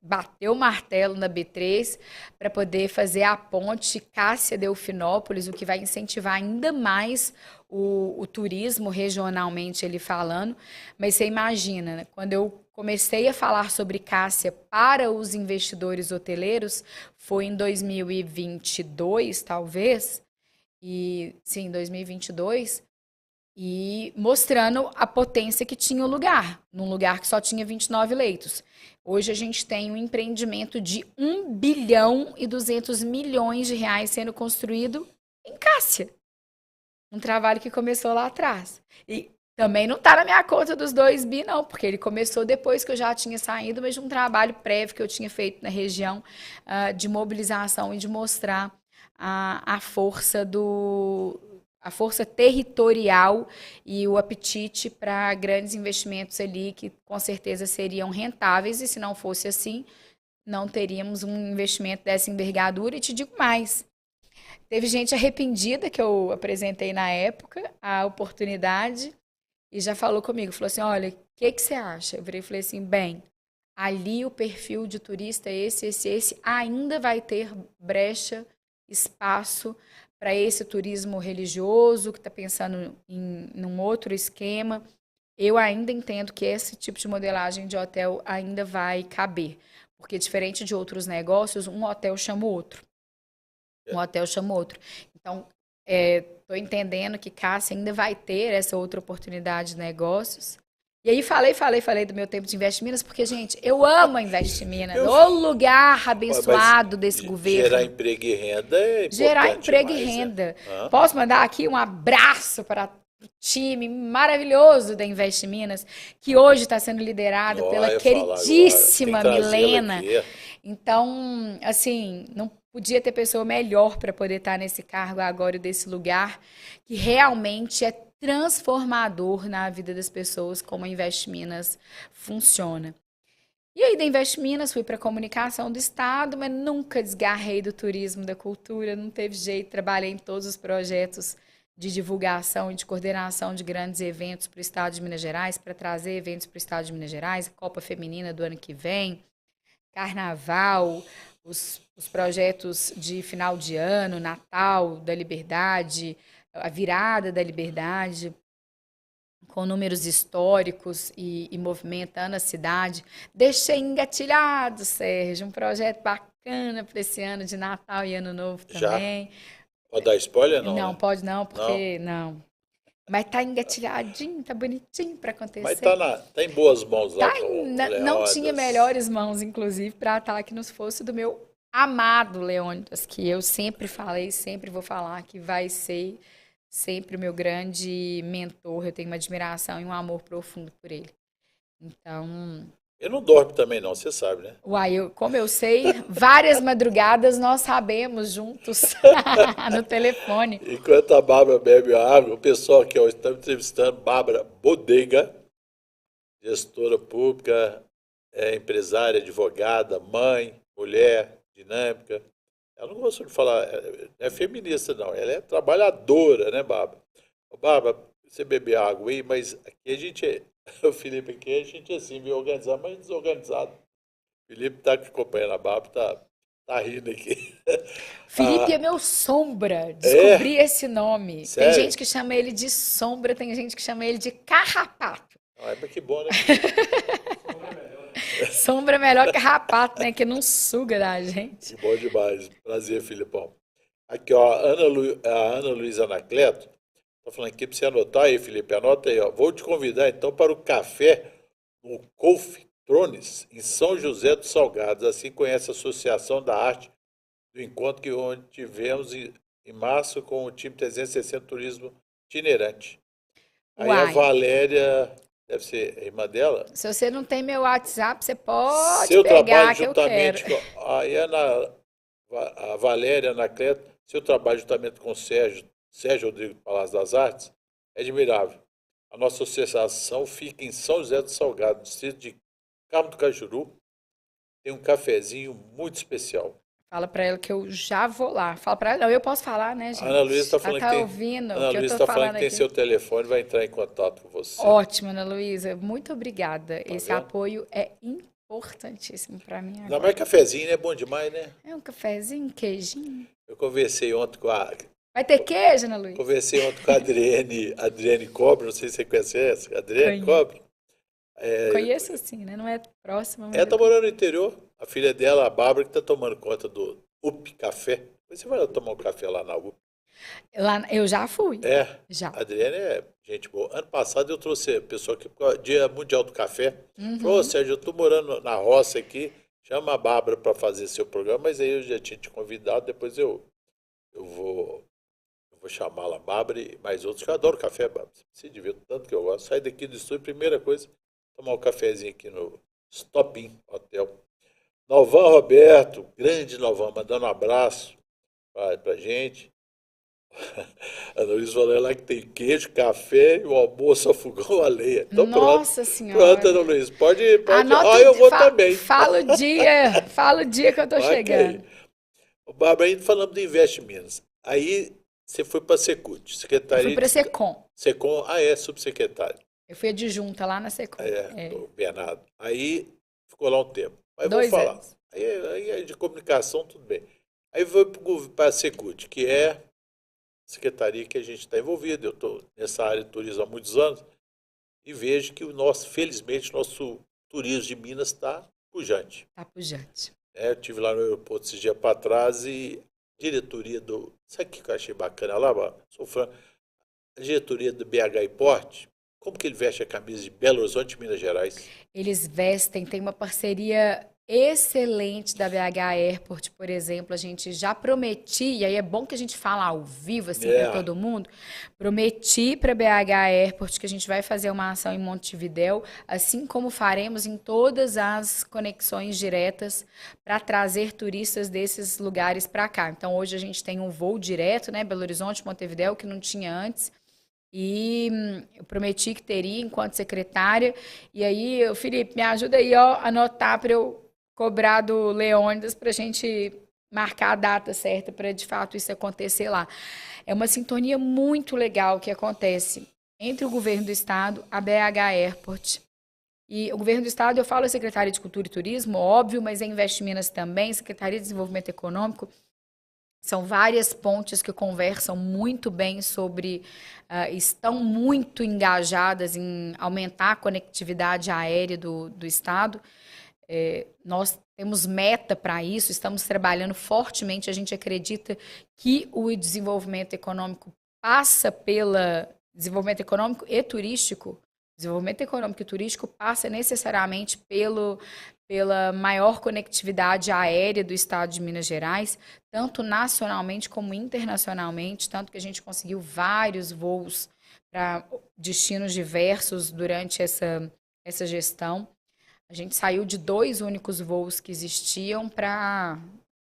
[SPEAKER 3] bateu o martelo na B3 para poder fazer a ponte Cássia-Delfinópolis, o que vai incentivar ainda mais o turismo regionalmente, ele falando. Mas você imagina, né? Quando eu comecei a falar sobre Cássia para os investidores hoteleiros, foi em 2022, talvez, sim, 2022, e mostrando a potência que tinha o lugar, num lugar que só tinha 29 leitos. Hoje a gente tem um empreendimento de 1 bilhão e 200 milhões de reais sendo construído em Cássia. Um trabalho que começou lá atrás. E também não está na minha conta dos 2 bi, não, porque ele começou depois que eu já tinha saído, mas de um trabalho prévio que eu tinha feito na região de mobilização e de mostrar a força a força territorial e o apetite para grandes investimentos ali que com certeza seriam rentáveis, e se não fosse assim, não teríamos um investimento dessa envergadura. E te digo mais, teve gente arrependida que eu apresentei na época a oportunidade e já falou comigo, falou assim, olha, o que você acha? Eu virei e falei assim, bem, ali o perfil de turista é esse, ainda vai ter brecha, espaço para esse turismo religioso que está pensando num outro esquema. Eu ainda entendo que esse tipo de modelagem de hotel ainda vai caber, porque diferente de outros negócios, um hotel chama o outro. Um hotel chama o outro. Então, estou entendendo que Cássia ainda vai ter essa outra oportunidade de negócios. E aí falei do meu tempo de Invest Minas, porque, gente, eu amo a Invest Minas, o lugar abençoado desse governo.
[SPEAKER 2] Gerar emprego e renda é importante.
[SPEAKER 3] Gerar emprego
[SPEAKER 2] demais,
[SPEAKER 3] e renda.
[SPEAKER 2] Né?
[SPEAKER 3] Posso mandar aqui um abraço para o time maravilhoso da Invest Minas, que hoje está sendo liderado pela queridíssima Milena. Então, assim, não podia ter pessoa melhor para poder estar nesse cargo agora, desse lugar, que realmente é transformador na vida das pessoas, como a Invest Minas funciona. E aí da Invest Minas fui para a comunicação do Estado, mas nunca desgarrei do turismo, da cultura, não teve jeito, trabalhei em todos os projetos de divulgação e de coordenação de grandes eventos para o Estado de Minas Gerais, para trazer eventos para o Estado de Minas Gerais, a Copa Feminina do ano que vem, Carnaval, os projetos de final de ano, Natal da Liberdade, a virada da Liberdade, com números históricos e movimentando a cidade. Deixei engatilhado, Sérgio, um projeto bacana para esse ano de Natal e Ano Novo também.
[SPEAKER 2] Já? Pode dar spoiler, não?
[SPEAKER 3] Não,
[SPEAKER 2] né?
[SPEAKER 3] pode não, porque não. Mas tá engatilhadinho, tá bonitinho para
[SPEAKER 2] Mas
[SPEAKER 3] acontecer.
[SPEAKER 2] tá em boas mãos lá
[SPEAKER 3] Tá,
[SPEAKER 2] com o
[SPEAKER 3] não tinha
[SPEAKER 2] Leônidas.
[SPEAKER 3] melhores mãos, inclusive, para estar que não fosse do meu amado Leônidas, que eu sempre falei, sempre vou falar que vai ser sempre o meu grande mentor. Eu tenho uma admiração e um amor profundo por ele. Então,
[SPEAKER 2] Ele não dorme também não, você sabe, né?
[SPEAKER 3] uai, como eu sei, várias madrugadas nós sabemos juntos no telefone.
[SPEAKER 2] Enquanto a Bárbara bebe água, o pessoal aqui, ó, estamos entrevistando Bárbara Bodega, gestora pública, empresária, advogada, mãe, mulher, dinâmica. Ela não gostou de falar, não é feminista não, ela é trabalhadora, né, Bárbara? Ô, Bárbara, você beber água aí, mas aqui a gente o Felipe aqui, a gente é assim, meio organizado, mas desorganizado. O Felipe está acompanhando a Bárbara, tá rindo aqui.
[SPEAKER 3] Felipe é meu sombra.
[SPEAKER 2] É?
[SPEAKER 3] Descobri esse nome. Tem
[SPEAKER 2] Sério?
[SPEAKER 3] gente que chama ele de sombra, tem gente que chama ele de carrapato.
[SPEAKER 2] Ah, mas que bom, né?
[SPEAKER 3] Sombra é melhor que carrapato, né? Que não suga da gente.
[SPEAKER 2] Que bom demais. Prazer, Filipão. Aqui, ó, a Ana Luísa Anacleto tá falando aqui para você anotar aí, Felipe. Anota aí, ó. Vou te convidar então para o café no Coufe Trones, em São José dos Salgados. Assim conhece a Associação da Arte do Encontro que onde tivemos em março com o time 360 Turismo Itinerante. Aí a
[SPEAKER 3] Uai,
[SPEAKER 2] Valéria, deve ser a irmã dela,
[SPEAKER 3] se você não tem meu WhatsApp, você pode
[SPEAKER 2] seu
[SPEAKER 3] pegar
[SPEAKER 2] trabalho
[SPEAKER 3] que eu quero.
[SPEAKER 2] juntamente com a Valéria Anacleto, seu trabalho juntamente com o Sérgio Rodrigo do Palácio das Artes, é admirável. A nossa associação fica em São José do Salgado, distrito de Cabo do Cajuru. Tem um cafezinho muito especial.
[SPEAKER 3] Fala pra ela que eu já vou lá. Fala pra ela, não, eu posso falar, né, gente?
[SPEAKER 2] A Ana Luísa está
[SPEAKER 3] Ela
[SPEAKER 2] falando
[SPEAKER 3] tá
[SPEAKER 2] que tem,
[SPEAKER 3] ouvindo
[SPEAKER 2] Ana
[SPEAKER 3] o que eu
[SPEAKER 2] Luísa
[SPEAKER 3] tô
[SPEAKER 2] tá falando
[SPEAKER 3] falando
[SPEAKER 2] que tem
[SPEAKER 3] aqui.
[SPEAKER 2] seu telefone, vai entrar em contato com você.
[SPEAKER 3] Ótimo, Ana Luísa. Muito obrigada.
[SPEAKER 2] Tá
[SPEAKER 3] Esse
[SPEAKER 2] vendo?
[SPEAKER 3] apoio é importantíssimo pra mim
[SPEAKER 2] Não,
[SPEAKER 3] agora.
[SPEAKER 2] mas cafezinho é bom demais, né?
[SPEAKER 3] É um cafezinho, queijinho.
[SPEAKER 2] Eu conversei ontem com a
[SPEAKER 3] Vai ter queijo, Ana Luísa?
[SPEAKER 2] Conversei ontem com a Adriane Cobre, não sei se você conhece essa, Adriane
[SPEAKER 3] Conheço.
[SPEAKER 2] Cobre.
[SPEAKER 3] Conheço sim, né? Não é próxima, mas
[SPEAKER 2] Ela está
[SPEAKER 3] eu
[SPEAKER 2] morando no interior, a filha dela, a Bárbara, que está tomando conta do UP Café. Você vai lá tomar um café lá na UP.
[SPEAKER 3] lá, eu já fui.
[SPEAKER 2] É,
[SPEAKER 3] Já.
[SPEAKER 2] a Adriane é gente boa. Ano passado eu trouxe a pessoa aqui para o Dia Mundial do Café. Falou, ô, Sérgio, eu estou morando na roça aqui, chama a Bárbara para fazer seu programa, mas aí eu já tinha te convidado, depois eu vou chamá-la, Bárbara, e mais outros, que eu adoro café, Bárbara. Você se divirta tanto que eu gosto. Sai daqui do estúdio, primeira coisa, tomar um cafezinho aqui no Stop-In Hotel. Novan Roberto, grande Novan, mandando um abraço pra gente. A Luísa falou lá que tem queijo, café e o almoço a fogão a lenha. Então
[SPEAKER 3] Nossa
[SPEAKER 2] pronto,
[SPEAKER 3] Senhora.
[SPEAKER 2] Ana Luísa, pode.
[SPEAKER 3] Anota,
[SPEAKER 2] Ah, eu vou também.
[SPEAKER 3] fala o dia que eu tô
[SPEAKER 2] Ok.
[SPEAKER 3] chegando.
[SPEAKER 2] Ô, Bárbara, ainda falando do Investe Minas. Aí você foi para a Secult,
[SPEAKER 3] Eu
[SPEAKER 2] Secretaria
[SPEAKER 3] fui pra Secom.
[SPEAKER 2] Secom, subsecretário.
[SPEAKER 3] Eu fui adjunta lá na Secom.
[SPEAKER 2] Do Bernardo. Aí ficou lá um tempo. Aí vou
[SPEAKER 3] 2
[SPEAKER 2] falar.
[SPEAKER 3] anos.
[SPEAKER 2] Aí é de comunicação, tudo bem. Aí foi para a Secult, que é a secretaria que a gente está envolvido. Eu estou nessa área de turismo há muitos anos e vejo que felizmente, nosso turismo de Minas está pujante.
[SPEAKER 3] Tá pujante.
[SPEAKER 2] Eu estive lá no aeroporto esses dias para trás e diretoria do... Sabe o que eu achei bacana lá, Bárbara? Sou fã. A diretoria do BH Airport, como que ele veste a camisa de Belo Horizonte, Minas Gerais?
[SPEAKER 3] Eles vestem, tem uma parceria excelente da BH Airport, por exemplo. A gente já prometi, e aí é bom que a gente fala ao vivo, assim, para todo mundo. Prometi para a BH Airport que a gente vai fazer uma ação em Montevidéu, assim como faremos em todas as conexões diretas para trazer turistas desses lugares para cá. Então, hoje a gente tem um voo direto, né, Belo Horizonte, Montevidéu, que não tinha antes. E eu prometi que teria enquanto secretária. E aí, Felipe, me ajuda aí, ó, a anotar para eu cobrar do Leônidas para a gente marcar a data certa para de fato isso acontecer lá. É uma sintonia muito legal que acontece entre o governo do estado, a BH Airport. E o governo do estado, eu falo a Secretaria de Cultura e Turismo, óbvio, mas é Investe Minas também, Secretaria de Desenvolvimento Econômico. São várias pontes que conversam muito bem sobre, estão muito engajadas em aumentar a conectividade aérea do estado. Nós temos meta para isso, estamos trabalhando fortemente. A gente acredita que o desenvolvimento econômico passa pela desenvolvimento econômico e turístico. Desenvolvimento econômico e turístico passa necessariamente pela maior conectividade aérea do estado de Minas Gerais, tanto nacionalmente como internacionalmente, tanto que a gente conseguiu vários voos para destinos diversos durante essa gestão. A gente saiu de 2 únicos voos que existiam para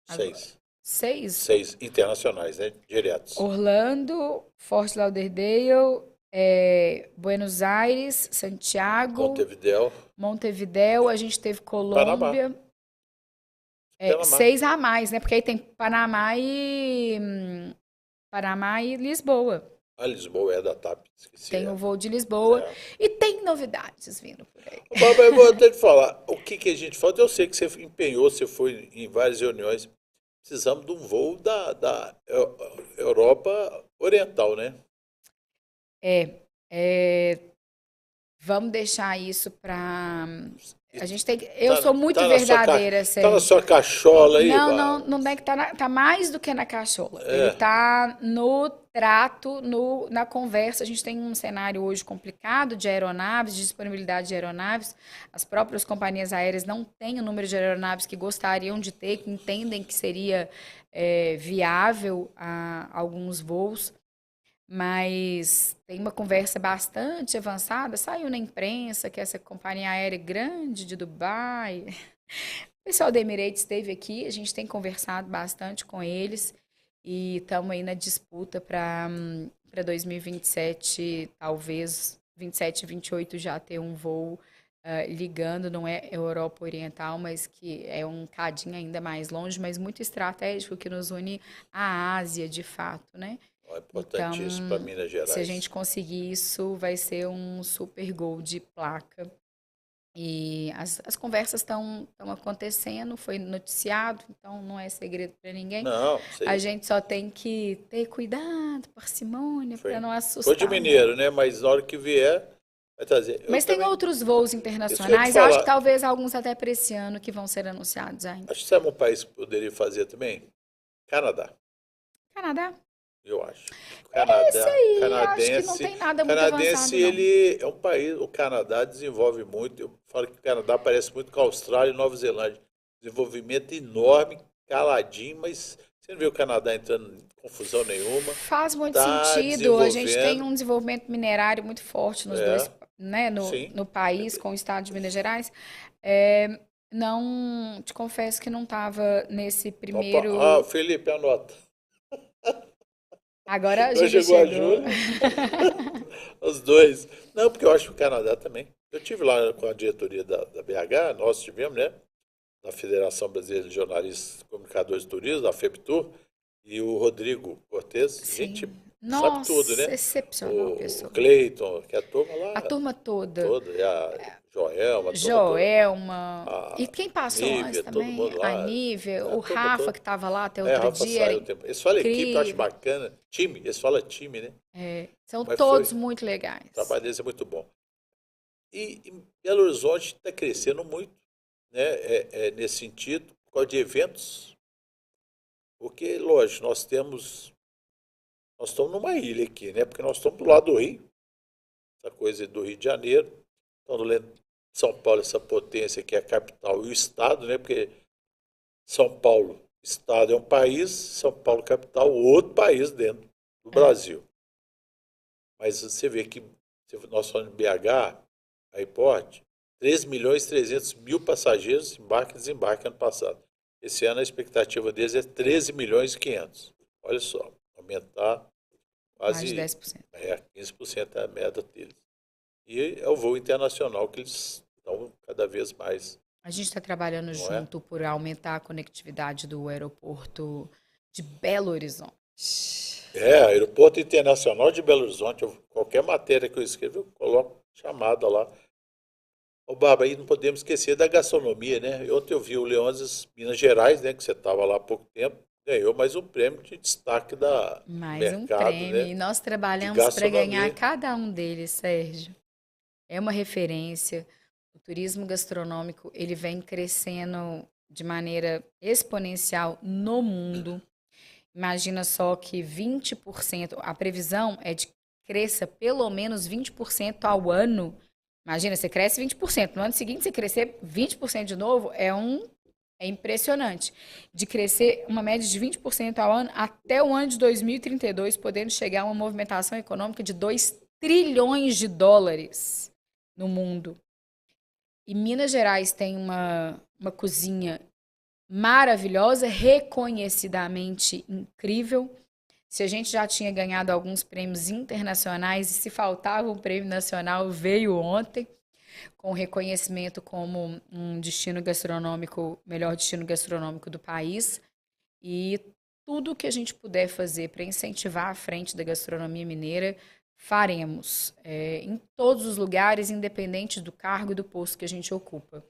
[SPEAKER 2] 6.
[SPEAKER 3] 6.
[SPEAKER 2] 6 internacionais, né? Diretos.
[SPEAKER 3] Orlando, Fort Lauderdale, Buenos Aires, Santiago, Montevidéu, a gente teve Colômbia.
[SPEAKER 2] Panamá.
[SPEAKER 3] 6 a mais, né? Porque aí tem Panamá e Lisboa.
[SPEAKER 2] A Lisboa é da TAP, esqueci.
[SPEAKER 3] Tem o voo de Lisboa. E tem novidades vindo por aí.
[SPEAKER 2] Eu vou até te falar, o que a gente falta, eu sei que você empenhou, você foi em várias reuniões, precisamos de um voo da Europa Oriental, né?
[SPEAKER 3] Vamos deixar isso para... A gente tem que... Eu sou muito verdadeira,
[SPEAKER 2] Sérgio. Tá na sua cachola aí?
[SPEAKER 3] Não é que tá mais do que na cachola. Ele tá no trato, na conversa. A gente tem um cenário hoje complicado de aeronaves, de disponibilidade de aeronaves. As próprias companhias aéreas não têm o número de aeronaves que gostariam de ter, que entendem que seria viável a alguns voos. Mas tem uma conversa bastante avançada, saiu na imprensa que essa companhia aérea grande de Dubai, o pessoal da Emirates esteve aqui, a gente tem conversado bastante com eles e estamos aí na disputa para 2027, talvez 27 e 28 já ter um voo ligando, não é Europa Oriental, mas que é um cadinho ainda mais longe, mas muito estratégico, que nos une à Ásia, de fato, né?
[SPEAKER 2] É importantíssimo para Minas Gerais.
[SPEAKER 3] Se a gente conseguir isso, vai ser um super gol de placa. E as conversas estão acontecendo, foi noticiado, então não é segredo para ninguém.
[SPEAKER 2] Não, sei.
[SPEAKER 3] A gente só tem que ter cuidado, parcimônia, para não assustar.
[SPEAKER 2] Foi de mineiro, né? Mas na hora que vier, vai trazer.
[SPEAKER 3] Mas tem outros voos internacionais, acho que talvez alguns até para esse ano, que vão ser anunciados ainda.
[SPEAKER 2] Acho que sabe um país que poderia fazer também? Canadá. Eu acho.
[SPEAKER 3] Esse aí, acho que não tem nada muito avançado,
[SPEAKER 2] ele é um país, o Canadá desenvolve muito, eu falo que o Canadá parece muito com a Austrália e Nova Zelândia. Desenvolvimento enorme, caladinho, mas você não vê o Canadá entrando em confusão nenhuma.
[SPEAKER 3] Faz muito sentido, a gente tem um desenvolvimento minerário muito forte nos dois, né, no país, com o estado de Minas Gerais. Não, te confesso que não estava nesse primeiro...
[SPEAKER 2] Felipe, anota.
[SPEAKER 3] Agora a gente chegou.
[SPEAKER 2] Os dois. Não, porque eu acho que o Canadá também. Eu estive lá com a diretoria da BH, nós tivemos, né? Da Federação Brasileira de Jornalistas e Comunicadores de Turismo, da FEBTUR, e o Rodrigo Cortes. Gente, sabe tudo, né?
[SPEAKER 3] Excepcional pessoa.
[SPEAKER 2] O Cleiton, que é a turma lá.
[SPEAKER 3] A turma toda.
[SPEAKER 2] E a Joelma.
[SPEAKER 3] Joelma. E quem passou
[SPEAKER 2] Nívia,
[SPEAKER 3] antes também? A Nívia, o Rafa, que estava lá até outro dia.
[SPEAKER 2] Eles falam equipe, eu acho bacana. Time, eles falam time, né?
[SPEAKER 3] São todos muito legais.
[SPEAKER 2] O trabalho deles é muito bom. E Belo Horizonte está crescendo muito, né? Nesse sentido, por causa de eventos. Porque, lógico, nós estamos numa ilha aqui, né? Porque nós estamos do lado do Rio, essa coisa do Rio de Janeiro, estamos lendo São Paulo, essa potência que é a capital e o estado, né? Porque São Paulo, estado é um país, São Paulo, capital, outro país dentro do Brasil. Mas você vê que nós falamos de BH, aeroporto, 3.300.000 passageiros embarque e desembarque ano passado. Esse ano a expectativa deles é 13.500.000. Olha só, aumentar quase
[SPEAKER 3] mais de 10%.
[SPEAKER 2] 15% é a meta deles. E é o voo internacional que eles estão cada vez mais.
[SPEAKER 3] A gente está trabalhando junto por aumentar a conectividade do aeroporto de Belo Horizonte.
[SPEAKER 2] Aeroporto Internacional de Belo Horizonte. Qualquer matéria que eu escrevo, eu coloco chamada lá. Ô, Bárbara, aí não podemos esquecer da gastronomia, né? Ontem eu vi o Leônidas, Minas Gerais, né? Que você estava lá há pouco tempo. Ganhou mais um prêmio de destaque da mercado,
[SPEAKER 3] um prêmio,
[SPEAKER 2] né?
[SPEAKER 3] E nós trabalhamos para ganhar cada um deles, Sérgio. É uma referência. O turismo gastronômico, ele vem crescendo de maneira exponencial no mundo. Imagina só que 20%, a previsão é de cresça pelo menos 20% ao ano. Imagina, você cresce 20%, no ano seguinte você crescer 20% de novo, é impressionante. De crescer uma média de 20% ao ano até o ano de 2032, podendo chegar a uma movimentação econômica de 2 trilhões de dólares no mundo. E Minas Gerais tem uma cozinha maravilhosa, reconhecidamente incrível. Se a gente já tinha ganhado alguns prêmios internacionais e se faltava um prêmio nacional, veio ontem, com reconhecimento como um destino gastronômico, melhor destino gastronômico do país. E tudo que a gente puder fazer para incentivar a frente da gastronomia mineira, faremos, em todos os lugares, independente do cargo e do posto que a gente ocupa.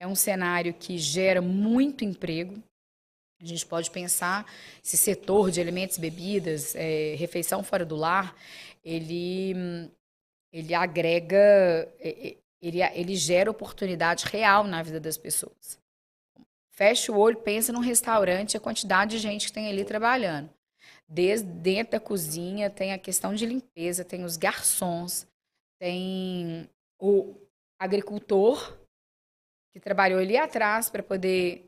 [SPEAKER 3] É um cenário que gera muito emprego. A gente pode pensar esse setor de alimentos e bebidas, refeição fora do lar, ele agrega, ele gera oportunidade real na vida das pessoas. Fecha o olho, pensa num restaurante, a quantidade de gente que tem ali trabalhando. Desde dentro da cozinha, tem a questão de limpeza, tem os garçons, tem o agricultor que trabalhou ali atrás para poder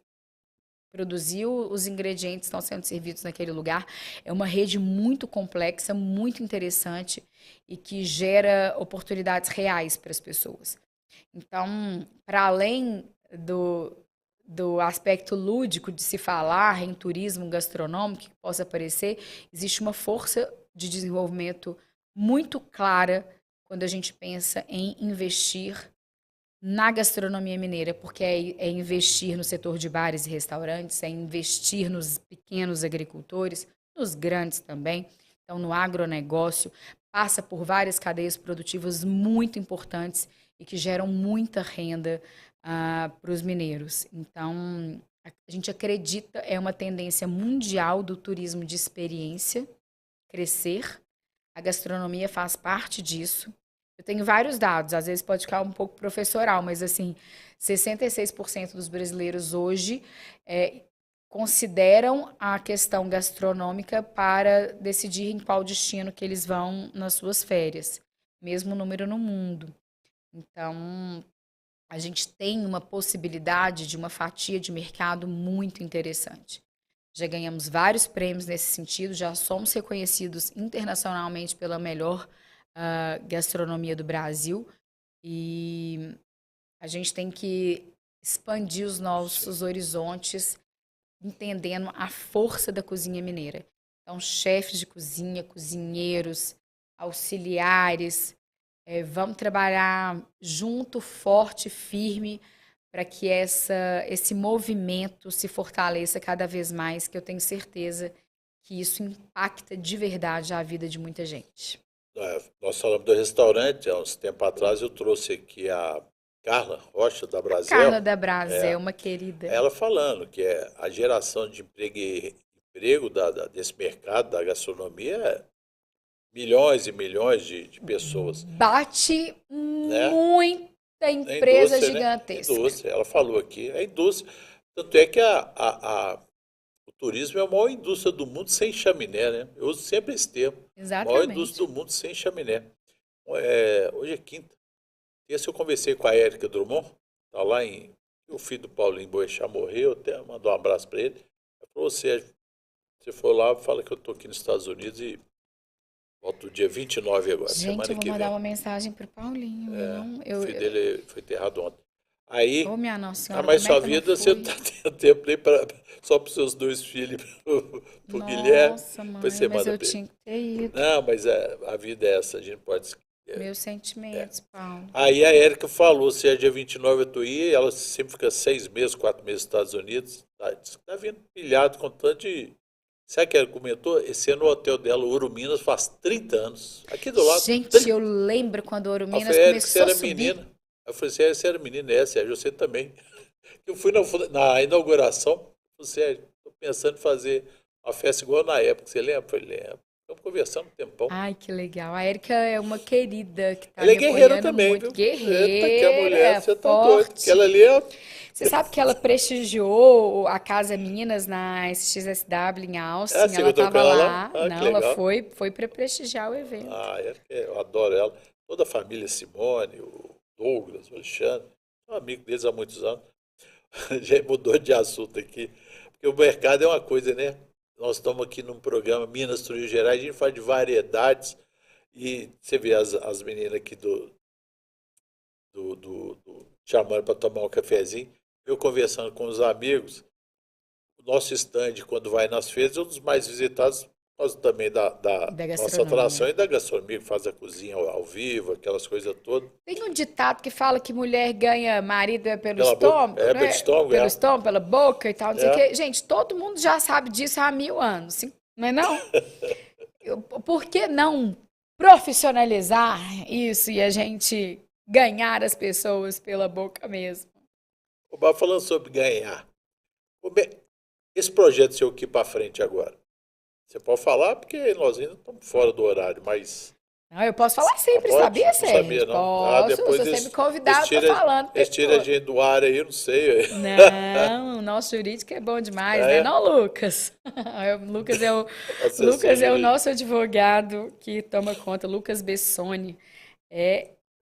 [SPEAKER 3] produzir os ingredientes que estão sendo servidos naquele lugar. É uma rede muito complexa, muito interessante e que gera oportunidades reais para as pessoas. Então, para além do aspecto lúdico de se falar em turismo gastronômico que possa aparecer, existe uma força de desenvolvimento muito clara quando a gente pensa em investir na gastronomia mineira, porque é investir no setor de bares e restaurantes, é investir nos pequenos agricultores, nos grandes também, então no agronegócio, passa por várias cadeias produtivas muito importantes e que geram muita renda para os mineiros. Então, a gente acredita, é uma tendência mundial do turismo de experiência crescer, a gastronomia faz parte disso. Eu tenho vários dados, às vezes pode ficar um pouco professoral, mas assim, 66% dos brasileiros hoje consideram a questão gastronômica para decidir em qual destino que eles vão nas suas férias. Mesmo número no mundo. Então, a gente tem uma possibilidade de uma fatia de mercado muito interessante. Já ganhamos vários prêmios nesse sentido, já somos reconhecidos internacionalmente pela melhor gastronomia do Brasil e a gente tem que expandir os nossos horizontes entendendo a força da cozinha mineira. Então, chefes de cozinha, cozinheiros, auxiliares, vamos trabalhar junto, forte, firme, para que esse movimento se fortaleça cada vez mais, que eu tenho certeza que isso impacta de verdade a vida de muita gente.
[SPEAKER 2] Nós falamos do restaurante, há uns tempos atrás eu trouxe aqui a Carla Rocha, da Brasel.
[SPEAKER 3] Carla da Brasel, uma querida.
[SPEAKER 2] Ela falando que a geração de emprego desse mercado, da gastronomia, milhões e milhões de pessoas.
[SPEAKER 3] Bate muita empresa gigantesca.
[SPEAKER 2] Né? Indústria, ela falou aqui, a indústria. Tanto é que o turismo é a maior indústria do mundo sem chaminé, né? Eu uso sempre esse termo.
[SPEAKER 3] Exatamente.
[SPEAKER 2] A maior indústria do mundo sem chaminé. Hoje é quinta. Esse eu conversei com a Érica Drummond, tá lá o filho do Paulinho Boechat morreu, até mandou um abraço para ele. Ela falou, Sérgio, se for lá, fala que eu tô aqui nos Estados Unidos e volto dia 29 agora,
[SPEAKER 3] gente,
[SPEAKER 2] semana que vem.
[SPEAKER 3] Gente, eu vou mandar uma mensagem pro Paulinho.
[SPEAKER 2] O filho dele foi enterrado ontem. Aí,
[SPEAKER 3] minha Nossa Senhora,
[SPEAKER 2] mas sua vida você não tá tendo tempo nem só para os seus 2 filhos, pro Guilherme.
[SPEAKER 3] Nossa, mãe, mas eu tinha que ter ido.
[SPEAKER 2] Não, mas a vida é essa, a gente pode...
[SPEAKER 3] Meus sentimentos, Paulo.
[SPEAKER 2] Aí a Érica falou, se é dia 29 eu tô aí, ela sempre fica 6 meses, 4 meses nos Estados Unidos, tá vindo pilhado com tanto de... Sabe o que ela comentou? Esse ano o hotel dela, o Ouro Minas, faz 30 anos. Aqui do lado.
[SPEAKER 3] Gente, eu lembro quando o Ouro Minas começou a subir.
[SPEAKER 2] Menina. Eu falei, você era menina, Sérgio, você também. Eu fui na inauguração, falei, Sérgio, tô pensando em fazer uma festa igual na época, você lembra? Eu falei, lembro. Vamos conversando um tempão.
[SPEAKER 3] Ai, que legal. A Érica é uma querida que está
[SPEAKER 2] Ela é
[SPEAKER 3] me
[SPEAKER 2] guerreira
[SPEAKER 3] apoiando
[SPEAKER 2] também,
[SPEAKER 3] muito.
[SPEAKER 2] viu?
[SPEAKER 3] Guerreira,
[SPEAKER 2] Eita, que a mulher, você tá doido.
[SPEAKER 3] forte.
[SPEAKER 2] Que ela ali é...
[SPEAKER 3] Você sabe que ela prestigiou a Casa Minas na SXSW em
[SPEAKER 2] É,
[SPEAKER 3] Austin?
[SPEAKER 2] você
[SPEAKER 3] Ela
[SPEAKER 2] encontrou com
[SPEAKER 3] estava
[SPEAKER 2] ela
[SPEAKER 3] lá.
[SPEAKER 2] lá? Ah, que
[SPEAKER 3] Não, ela
[SPEAKER 2] legal.
[SPEAKER 3] foi para prestigiar o evento.
[SPEAKER 2] Ah, eu adoro ela. Toda a família Simone, o Douglas, o Alexandre. Sou amigo deles há muitos anos. Já mudou de assunto aqui. Porque o mercado é uma coisa, né? Nós estamos aqui num programa Minas Turismo Gerais, a gente fala de variedades. E você vê as meninas aqui chamando para tomar um cafezinho. Eu conversando com os amigos, o nosso stand, quando vai nas feiras, é um dos mais visitados, por causa também da
[SPEAKER 3] Da
[SPEAKER 2] nossa atração
[SPEAKER 3] gastronomia.
[SPEAKER 2] e da gastronomia, que faz a cozinha ao vivo, aquelas coisas todas.
[SPEAKER 3] Tem um ditado que fala que mulher ganha marido é pelo
[SPEAKER 2] Pela boca,
[SPEAKER 3] estômago,
[SPEAKER 2] pelo
[SPEAKER 3] né?
[SPEAKER 2] estômago,
[SPEAKER 3] Pelo estômago, pela boca e tal, não sei o
[SPEAKER 2] É.
[SPEAKER 3] quê. Gente, todo mundo já sabe disso há 1000 anos, não é não? Por que não profissionalizar isso e a gente ganhar as pessoas pela boca mesmo?
[SPEAKER 2] O Bob falando sobre ganhar. Esse projeto seu aqui para frente agora, você pode falar porque nós ainda estamos fora do horário, mas
[SPEAKER 3] Não, eu posso falar sempre,
[SPEAKER 2] pode?
[SPEAKER 3] sabia,
[SPEAKER 2] Não
[SPEAKER 3] Sérgio?
[SPEAKER 2] sabia, não.
[SPEAKER 3] Posso,
[SPEAKER 2] Depois
[SPEAKER 3] se você
[SPEAKER 2] eles,
[SPEAKER 3] me convidar, eu tô falando o
[SPEAKER 2] eles
[SPEAKER 3] tempo
[SPEAKER 2] tiram a
[SPEAKER 3] todo.
[SPEAKER 2] gente do ar aí, eu não sei.
[SPEAKER 3] Não, o nosso jurídico é bom demais,
[SPEAKER 2] Ah,
[SPEAKER 3] né?
[SPEAKER 2] é?
[SPEAKER 3] Não, Lucas. O Lucas é o
[SPEAKER 2] Assessor
[SPEAKER 3] Lucas é o
[SPEAKER 2] jurídico.
[SPEAKER 3] nosso advogado que toma conta. Lucas Bessoni é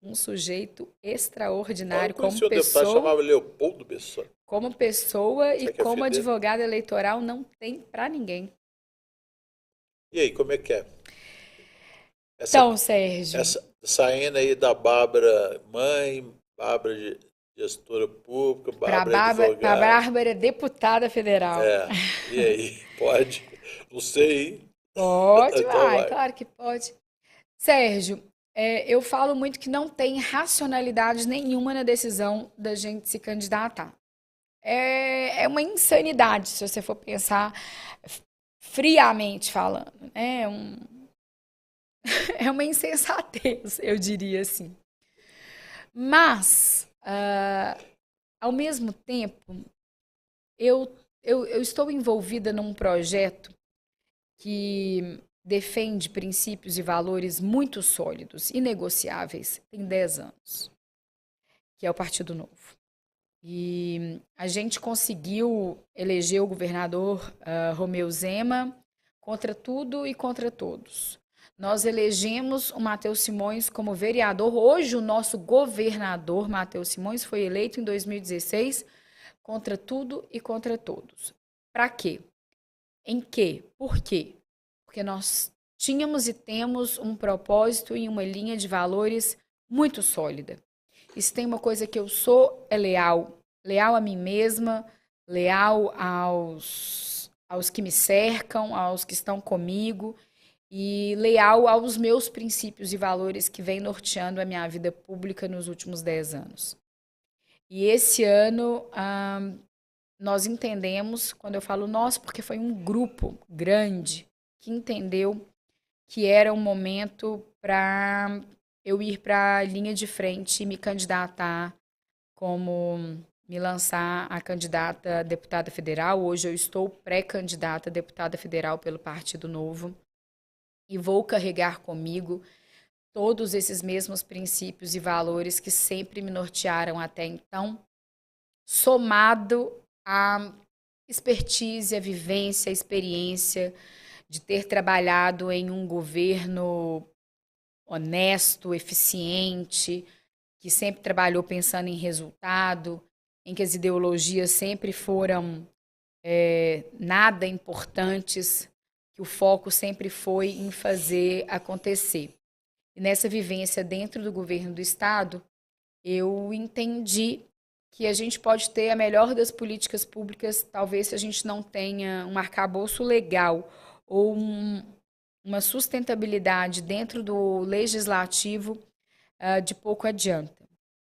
[SPEAKER 3] um sujeito
[SPEAKER 2] Eu
[SPEAKER 3] extraordinário
[SPEAKER 2] conheci um deputado que chamava Leopoldo Bessoni.
[SPEAKER 3] como pessoa e
[SPEAKER 2] Será que é
[SPEAKER 3] como
[SPEAKER 2] filho dele?
[SPEAKER 3] advogado eleitoral não tem pra ninguém.
[SPEAKER 2] E aí, como é que é?
[SPEAKER 3] Então, Sérgio,
[SPEAKER 2] Saindo aí da Bárbara mãe, Bárbara gestora pública,
[SPEAKER 3] para
[SPEAKER 2] Bárbara advogada.
[SPEAKER 3] Bárbara, deputada federal.
[SPEAKER 2] É, e aí, pode? Não sei, hein?
[SPEAKER 3] Pode,
[SPEAKER 2] Então
[SPEAKER 3] vai,
[SPEAKER 2] vai.
[SPEAKER 3] claro que pode. Sérgio, eu falo muito que não tem racionalidade nenhuma na decisão da gente se candidatar. É uma insanidade, se você for pensar friamente falando. É uma insensatez, eu diria assim. Mas, ao mesmo tempo, eu estou envolvida num projeto que defende princípios e valores muito sólidos, inegociáveis, tem 10 anos, que é o Partido Novo. E a gente conseguiu eleger o governador Romeu Zema contra tudo e contra todos. Nós elegemos o Matheus Simões como vereador. Hoje, o nosso governador, Matheus Simões, foi eleito em 2016 contra tudo e contra todos. Para quê? Em quê? Por quê? Porque nós tínhamos e temos um propósito e uma linha de valores muito sólida. E se tem uma coisa que eu sou, é leal. Leal a mim mesma, leal aos que me cercam, aos que estão comigo e leal aos meus princípios e valores que vêm norteando a minha vida pública nos últimos 10 anos. E esse ano nós entendemos, quando eu falo nós, porque foi um grupo grande que entendeu que era um momento para eu ir para a linha de frente e me candidatar me lançar a candidata a deputada federal. Hoje eu estou pré-candidata a deputada federal pelo Partido Novo e vou carregar comigo todos esses mesmos princípios e valores que sempre me nortearam até então, somado à expertise, à vivência, à experiência de ter trabalhado em um governo honesto, eficiente, que sempre trabalhou pensando em resultado, em que as ideologias sempre foram nada importantes, que o foco sempre foi em fazer acontecer. E nessa vivência dentro do governo do Estado, eu entendi que a gente pode ter a melhor das políticas públicas, talvez se a gente não tenha um arcabouço legal ou uma sustentabilidade dentro do legislativo, de pouco adianta.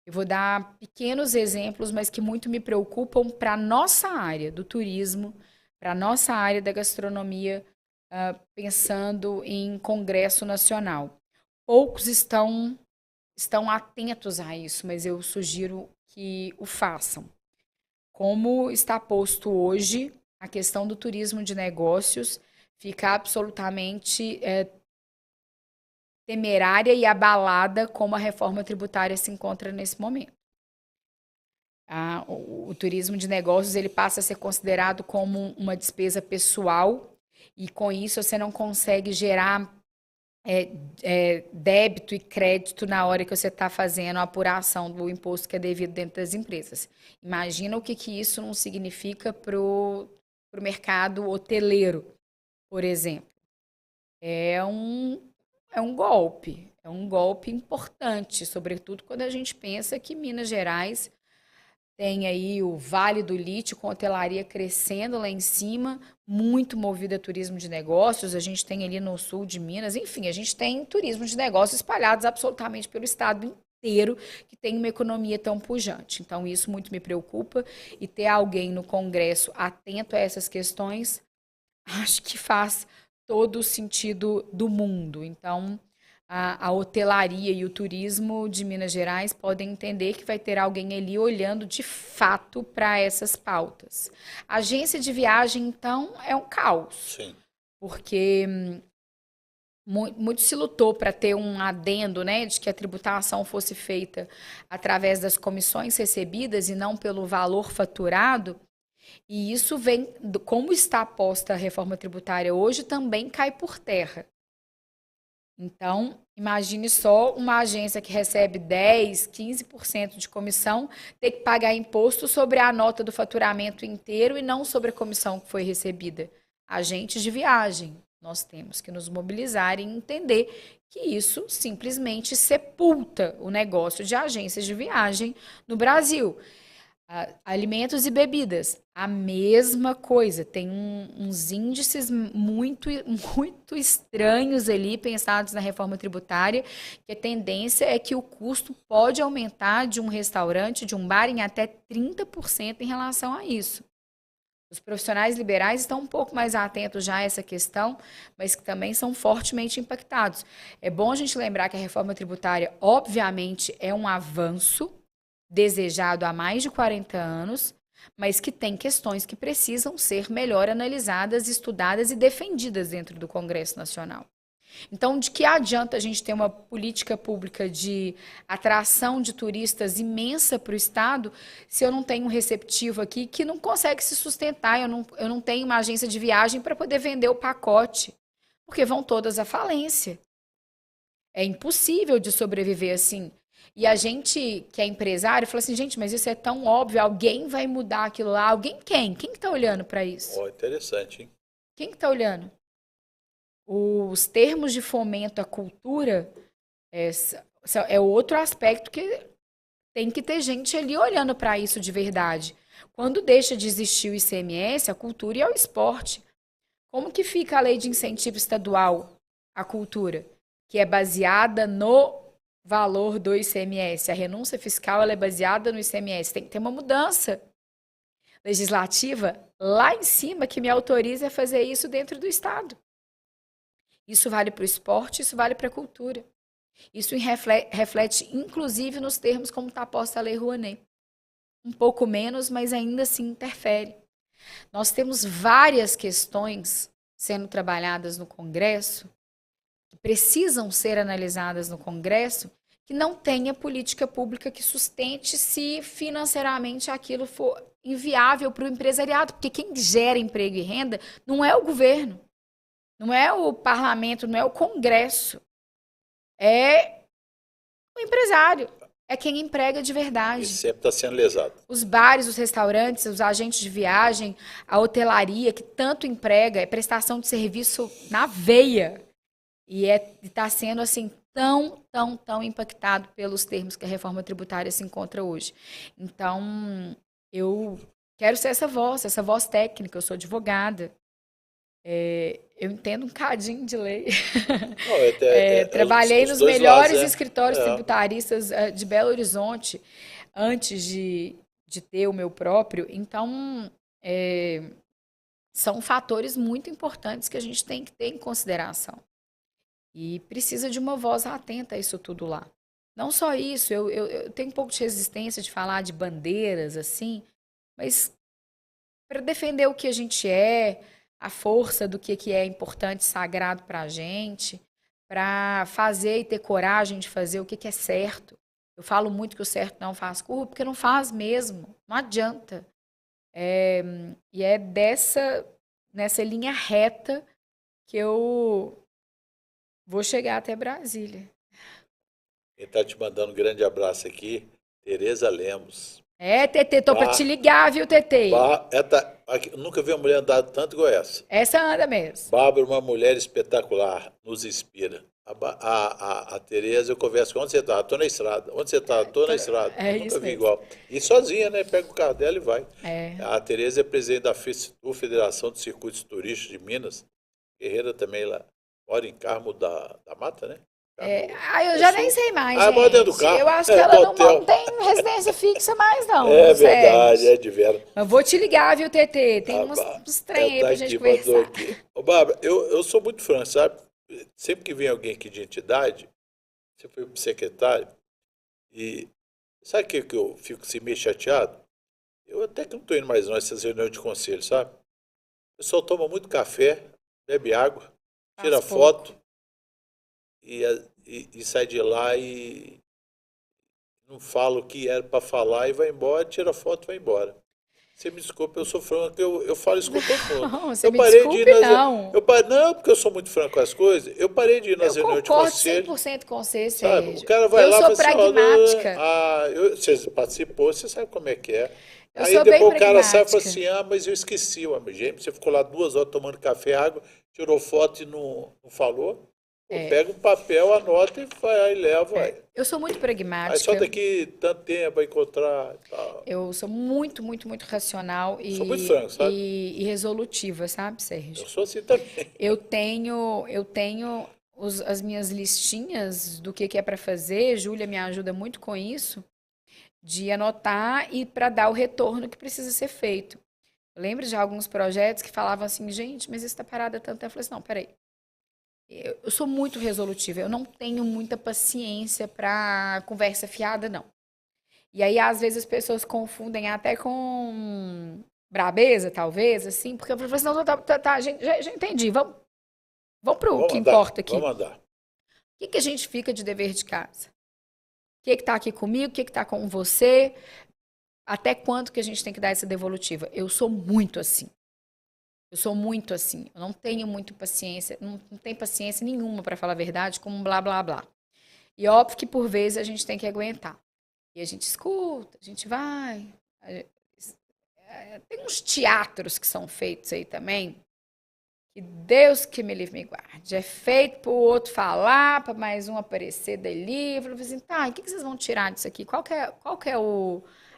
[SPEAKER 3] Eu vou dar pequenos exemplos, mas que muito me preocupam para a nossa área do turismo, para a nossa área da gastronomia, pensando em Congresso Nacional. Poucos estão atentos a isso, mas eu sugiro que o façam. Como está posto hoje a questão do turismo de negócios, fica absolutamente temerária e abalada como a reforma tributária se encontra nesse momento. O turismo de negócios ele passa a ser considerado como uma despesa pessoal e com isso você não consegue gerar débito e crédito na hora que você está fazendo a apuração do imposto que é devido dentro das empresas. Imagina o que isso não significa para o mercado hoteleiro, por exemplo. É um golpe importante, sobretudo quando a gente pensa que Minas Gerais tem aí o Vale do Lítio com hotelaria crescendo lá em cima, muito movida a turismo de negócios. A gente tem ali no sul de Minas, enfim, a gente tem turismo de negócios espalhados absolutamente pelo estado inteiro que tem uma economia tão pujante. Então, isso muito me preocupa e ter alguém no Congresso atento a essas questões, acho que faz todo o sentido do mundo. Então, a hotelaria e o turismo de Minas Gerais podem entender que vai ter alguém ali olhando de fato para essas pautas. A agência de viagem, então, é um caos.
[SPEAKER 2] Sim.
[SPEAKER 3] Porque muito se lutou para ter um adendo, né, de que a tributação fosse feita através das comissões recebidas e não pelo valor faturado. E isso vem, como está posta a reforma tributária hoje, também cai por terra. Então, imagine só uma agência que recebe 10%, 15% de comissão ter que pagar imposto sobre a nota do faturamento inteiro e não sobre a comissão que foi recebida. Agentes de viagem, nós temos que nos mobilizar e entender que isso simplesmente sepulta o negócio de agências de viagem no Brasil. Alimentos e bebidas, a mesma coisa. Tem uns índices muito, muito estranhos ali, pensados na reforma tributária, que a tendência é que o custo pode aumentar de um restaurante, de um bar, em até 30% em relação a isso. Os profissionais liberais estão um pouco mais atentos já a essa questão, mas que também são fortemente impactados. É bom a gente lembrar que a reforma tributária, obviamente, é um avanço desejado há mais de 40 anos, mas que tem questões que precisam ser melhor analisadas, estudadas e defendidas dentro do Congresso Nacional. Então, de que adianta a gente ter uma política pública de atração de turistas imensa para o Estado se eu não tenho um receptivo aqui que não consegue se sustentar, eu não tenho uma agência de viagem para poder vender o pacote, porque vão todas à falência. É impossível de sobreviver assim. E a gente que é empresário fala assim, gente, mas isso é tão óbvio, alguém vai mudar aquilo lá. Alguém quem? Quem que está olhando para isso?
[SPEAKER 2] Interessante, hein?
[SPEAKER 3] Quem que está olhando? Os termos de fomento à cultura é outro aspecto que tem que ter gente ali olhando para isso de verdade. Quando deixa de existir o ICMS, a cultura e ao esporte. Como que fica a lei de incentivo estadual à cultura? Que é baseada no valor do ICMS. A renúncia fiscal ela é baseada no ICMS. Tem que ter uma mudança legislativa lá em cima que me autorize a fazer isso dentro do Estado. Isso vale para o esporte, isso vale para a cultura. Isso reflete, inclusive, nos termos como está posta a Lei Rouanet. Um pouco menos, mas ainda assim interfere. Nós temos várias questões sendo trabalhadas no Congresso, que precisam ser analisadas no Congresso, que não tenha política pública que sustente se financeiramente aquilo for inviável para o empresariado, porque quem gera emprego e renda não é o governo, não é o parlamento, não é o Congresso, é o empresário, é quem emprega de verdade.
[SPEAKER 2] E sempre está sendo lesado.
[SPEAKER 3] Os bares, os restaurantes, os agentes de viagem, a hotelaria, que tanto emprega, é prestação de serviço na veia. E está sendo assim tão impactado pelos termos que a reforma tributária se encontra hoje. Então, eu quero ser essa voz técnica, eu sou advogada. Eu entendo um cadinho de lei. Trabalhei nos melhores escritórios tributaristas de Belo Horizonte antes de ter o meu próprio. Então, são fatores muito importantes que a gente tem que ter em consideração. E precisa de uma voz atenta a isso tudo lá. Não só isso, eu tenho um pouco de resistência de falar de bandeiras, assim, mas para defender o que a gente é, a força do que é importante, sagrado para a gente, para fazer e ter coragem de fazer o que é certo. Eu falo muito que o certo não faz curva, porque não faz mesmo, não adianta. E é nessa linha reta que eu vou chegar até Brasília.
[SPEAKER 2] Quem está te mandando um grande abraço aqui, Tereza Lemos.
[SPEAKER 3] Tetê, tô para te ligar, viu, Tetê?
[SPEAKER 2] Nunca vi uma mulher andar tanto igual essa.
[SPEAKER 3] Essa anda mesmo.
[SPEAKER 2] Bárbara, uma mulher espetacular, nos inspira. A Tereza, eu converso com onde você está? Estou na estrada. Onde você está? Estou na estrada.
[SPEAKER 3] É
[SPEAKER 2] Nunca
[SPEAKER 3] isso
[SPEAKER 2] vi
[SPEAKER 3] mesmo.
[SPEAKER 2] igual. E sozinha, né? Pega o carro dela e vai.
[SPEAKER 3] É.
[SPEAKER 2] A Tereza é presidente da FECTUR, Federação de Circuitos Turísticos de Minas. Guerreira também lá. Mora em Carmo da Mata, né?
[SPEAKER 3] Eu já nem sei mais, gente.
[SPEAKER 2] Mora dentro do carro.
[SPEAKER 3] Eu acho que ela não tem residência fixa mais, não.
[SPEAKER 2] É verdade, é de vera.
[SPEAKER 3] Mas vou te ligar, viu, Tetê? Tem uns trem aí pra gente conversar.
[SPEAKER 2] Ô, Bárbara, eu sou muito franco, sabe? Sempre que vem alguém aqui de entidade, você foi pro secretário, e sabe o que eu fico assim, meio chateado? Eu até que não estou indo mais nessas reuniões de conselho, sabe? O pessoal toma muito café, bebe água, tira foto e sai de lá e não fala o que era para falar e vai embora, tira foto e vai embora. Você me desculpa, eu sou franco, eu falo isso com todo mundo.
[SPEAKER 3] Não, você me desculpe, não.
[SPEAKER 2] Não, porque eu sou muito franco com as coisas. Eu parei de ir nas reuniões de conselho.
[SPEAKER 3] Eu concordo 100% com você,
[SPEAKER 2] sabe?
[SPEAKER 3] Sérgio.
[SPEAKER 2] O cara vai lá e fala assim,
[SPEAKER 3] pragmática.
[SPEAKER 2] Você participou, você sabe como é que é.
[SPEAKER 3] Eu
[SPEAKER 2] aí
[SPEAKER 3] sou
[SPEAKER 2] depois
[SPEAKER 3] bem
[SPEAKER 2] o cara sai e fala
[SPEAKER 3] pragmática.
[SPEAKER 2] assim, mas eu esqueci. Gente, você ficou lá 2 horas tomando café, água, tirou foto e não falou. Pega um papel, anota e vai, aí leva.
[SPEAKER 3] Eu sou muito pragmática.
[SPEAKER 2] Aí só daqui tanto tempo vai encontrar e tal.
[SPEAKER 3] Eu sou muito, muito, muito racional
[SPEAKER 2] sou muito franco, sabe?
[SPEAKER 3] e resolutiva, sabe, Sérgio?
[SPEAKER 2] Eu sou assim também.
[SPEAKER 3] Eu tenho as minhas listinhas do que é para fazer. Júlia me ajuda muito com isso, de anotar e para dar o retorno que precisa ser feito. Eu lembro de alguns projetos que falavam assim, gente, mas isso está parado há tanto tempo. Eu falei assim, não, peraí. Eu sou muito resolutiva, eu não tenho muita paciência para conversa fiada, não. E aí, às vezes, as pessoas confundem até com brabeza, talvez, assim, porque eu falei assim, não, tá, já entendi, vamos pro que importa aqui.
[SPEAKER 2] Vamos andar.
[SPEAKER 3] O que a gente fica de dever de casa? O que está aqui comigo, o que está com você? Até quanto que a gente tem que dar essa devolutiva? Eu sou muito assim. Eu não tenho muita paciência, não tenho paciência nenhuma, para falar a verdade, como blá, blá, blá. E óbvio que, por vezes, a gente tem que aguentar. E a gente escuta, a gente vai. Tem uns teatros que são feitos aí também, que Deus que me livre me guarde. É feito para o outro falar, para mais um aparecer dali. Eu falei assim, tá, e o que vocês vão tirar disso aqui? Qual que é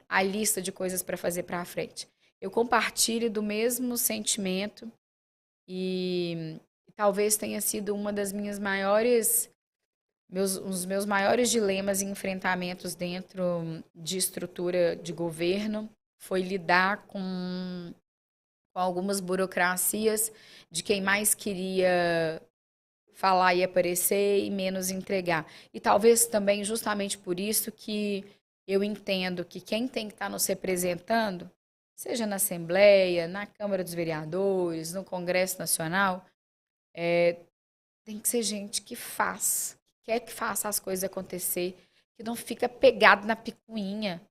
[SPEAKER 3] a lista de coisas para fazer para frente? Eu compartilho do mesmo sentimento e talvez tenha sido uma das minhas os meus maiores dilemas e enfrentamentos dentro de estrutura de governo foi lidar com algumas burocracias de quem mais queria falar e aparecer e menos entregar. E talvez também justamente por isso que eu entendo que quem tem que estar nos representando, seja na Assembleia, na Câmara dos Vereadores, no Congresso Nacional, tem que ser gente que quer que faça as coisas acontecer, que não fica pegado na picuinha.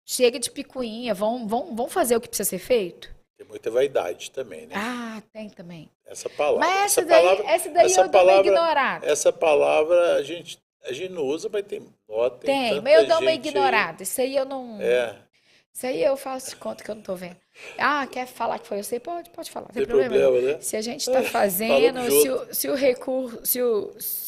[SPEAKER 3] Chega de picuinha, vão fazer o que precisa ser feito?
[SPEAKER 2] Tem muita vaidade também, né?
[SPEAKER 3] Ah, tem também.
[SPEAKER 2] Essa palavra.
[SPEAKER 3] Mas essa daí eu dou uma ignorada.
[SPEAKER 2] Essa palavra a gente não usa, mas tem
[SPEAKER 3] mas eu dou uma ignorada. Isso aí eu não... Isso aí eu faço de conta que eu não tô vendo. Quer falar que foi você? Pode falar, não tem problema,
[SPEAKER 2] né?
[SPEAKER 3] Se a gente está fazendo, se o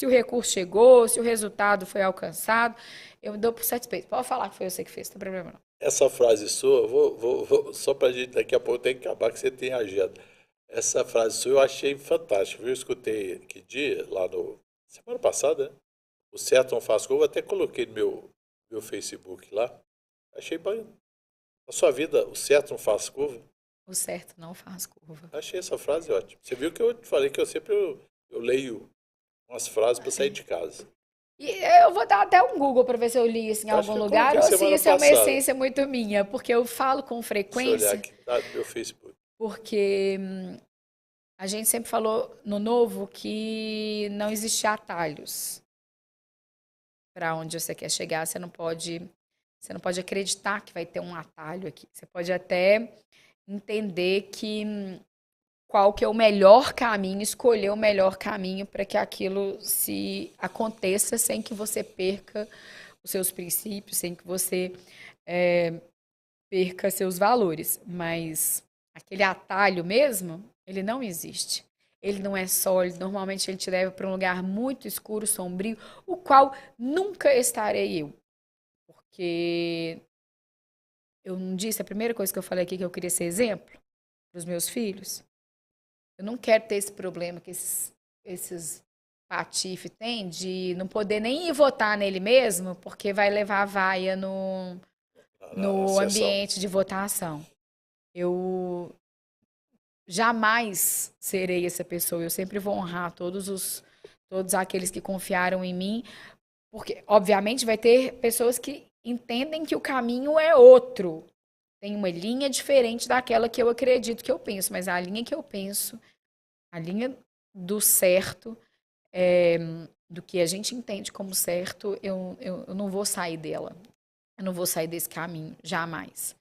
[SPEAKER 3] recurso chegou, se o resultado foi alcançado, eu me dou por satisfeito. Pode falar que foi você que fez, não tem problema não.
[SPEAKER 2] Essa frase sua, vou só pra gente, daqui a pouco tem que acabar que você tem agenda. Essa frase sua eu achei fantástica, viu? Eu escutei que dia, lá semana passada, né? O Certo Não Faz Curva, até coloquei no meu Facebook lá. Achei bem. Na sua vida, o certo não faz curva?
[SPEAKER 3] O certo não faz curva.
[SPEAKER 2] Achei essa frase ótima. Você viu que eu te falei que eu sempre eu leio umas frases para sair de casa.
[SPEAKER 3] E eu vou dar até um Google para ver se eu li isso em algum lugar ou se isso é uma essência muito minha, porque eu falo com frequência.
[SPEAKER 2] Deixa eu olhar aqui, tá no meu Facebook.
[SPEAKER 3] porque a gente sempre falou no Novo que não existe atalhos para onde você quer chegar. Você não pode acreditar que vai ter um atalho aqui. Você pode até entender que qual que é o melhor caminho, escolher o melhor caminho para que aquilo se aconteça sem que você perca os seus princípios, sem que você perca seus valores. Mas aquele atalho mesmo, ele não existe. Ele não é sólido, normalmente ele te leva para um lugar muito escuro, sombrio, o qual nunca estarei eu. Porque eu não disse, a primeira coisa que eu falei aqui que eu queria ser exemplo para os meus filhos. Eu não quero ter esse problema que esses patife têm de não poder nem ir votar nele mesmo, porque vai levar a vaia no
[SPEAKER 2] sessão.
[SPEAKER 3] ambiente de votação. Eu jamais serei essa pessoa. Eu sempre vou honrar todos aqueles que confiaram em mim, porque, obviamente, vai ter pessoas que entendem que o caminho é outro. Tem uma linha diferente daquela que eu acredito que eu penso, mas a linha que eu penso, a linha do certo, do que a gente entende como certo, eu não vou sair dela. Eu não vou sair desse caminho, jamais.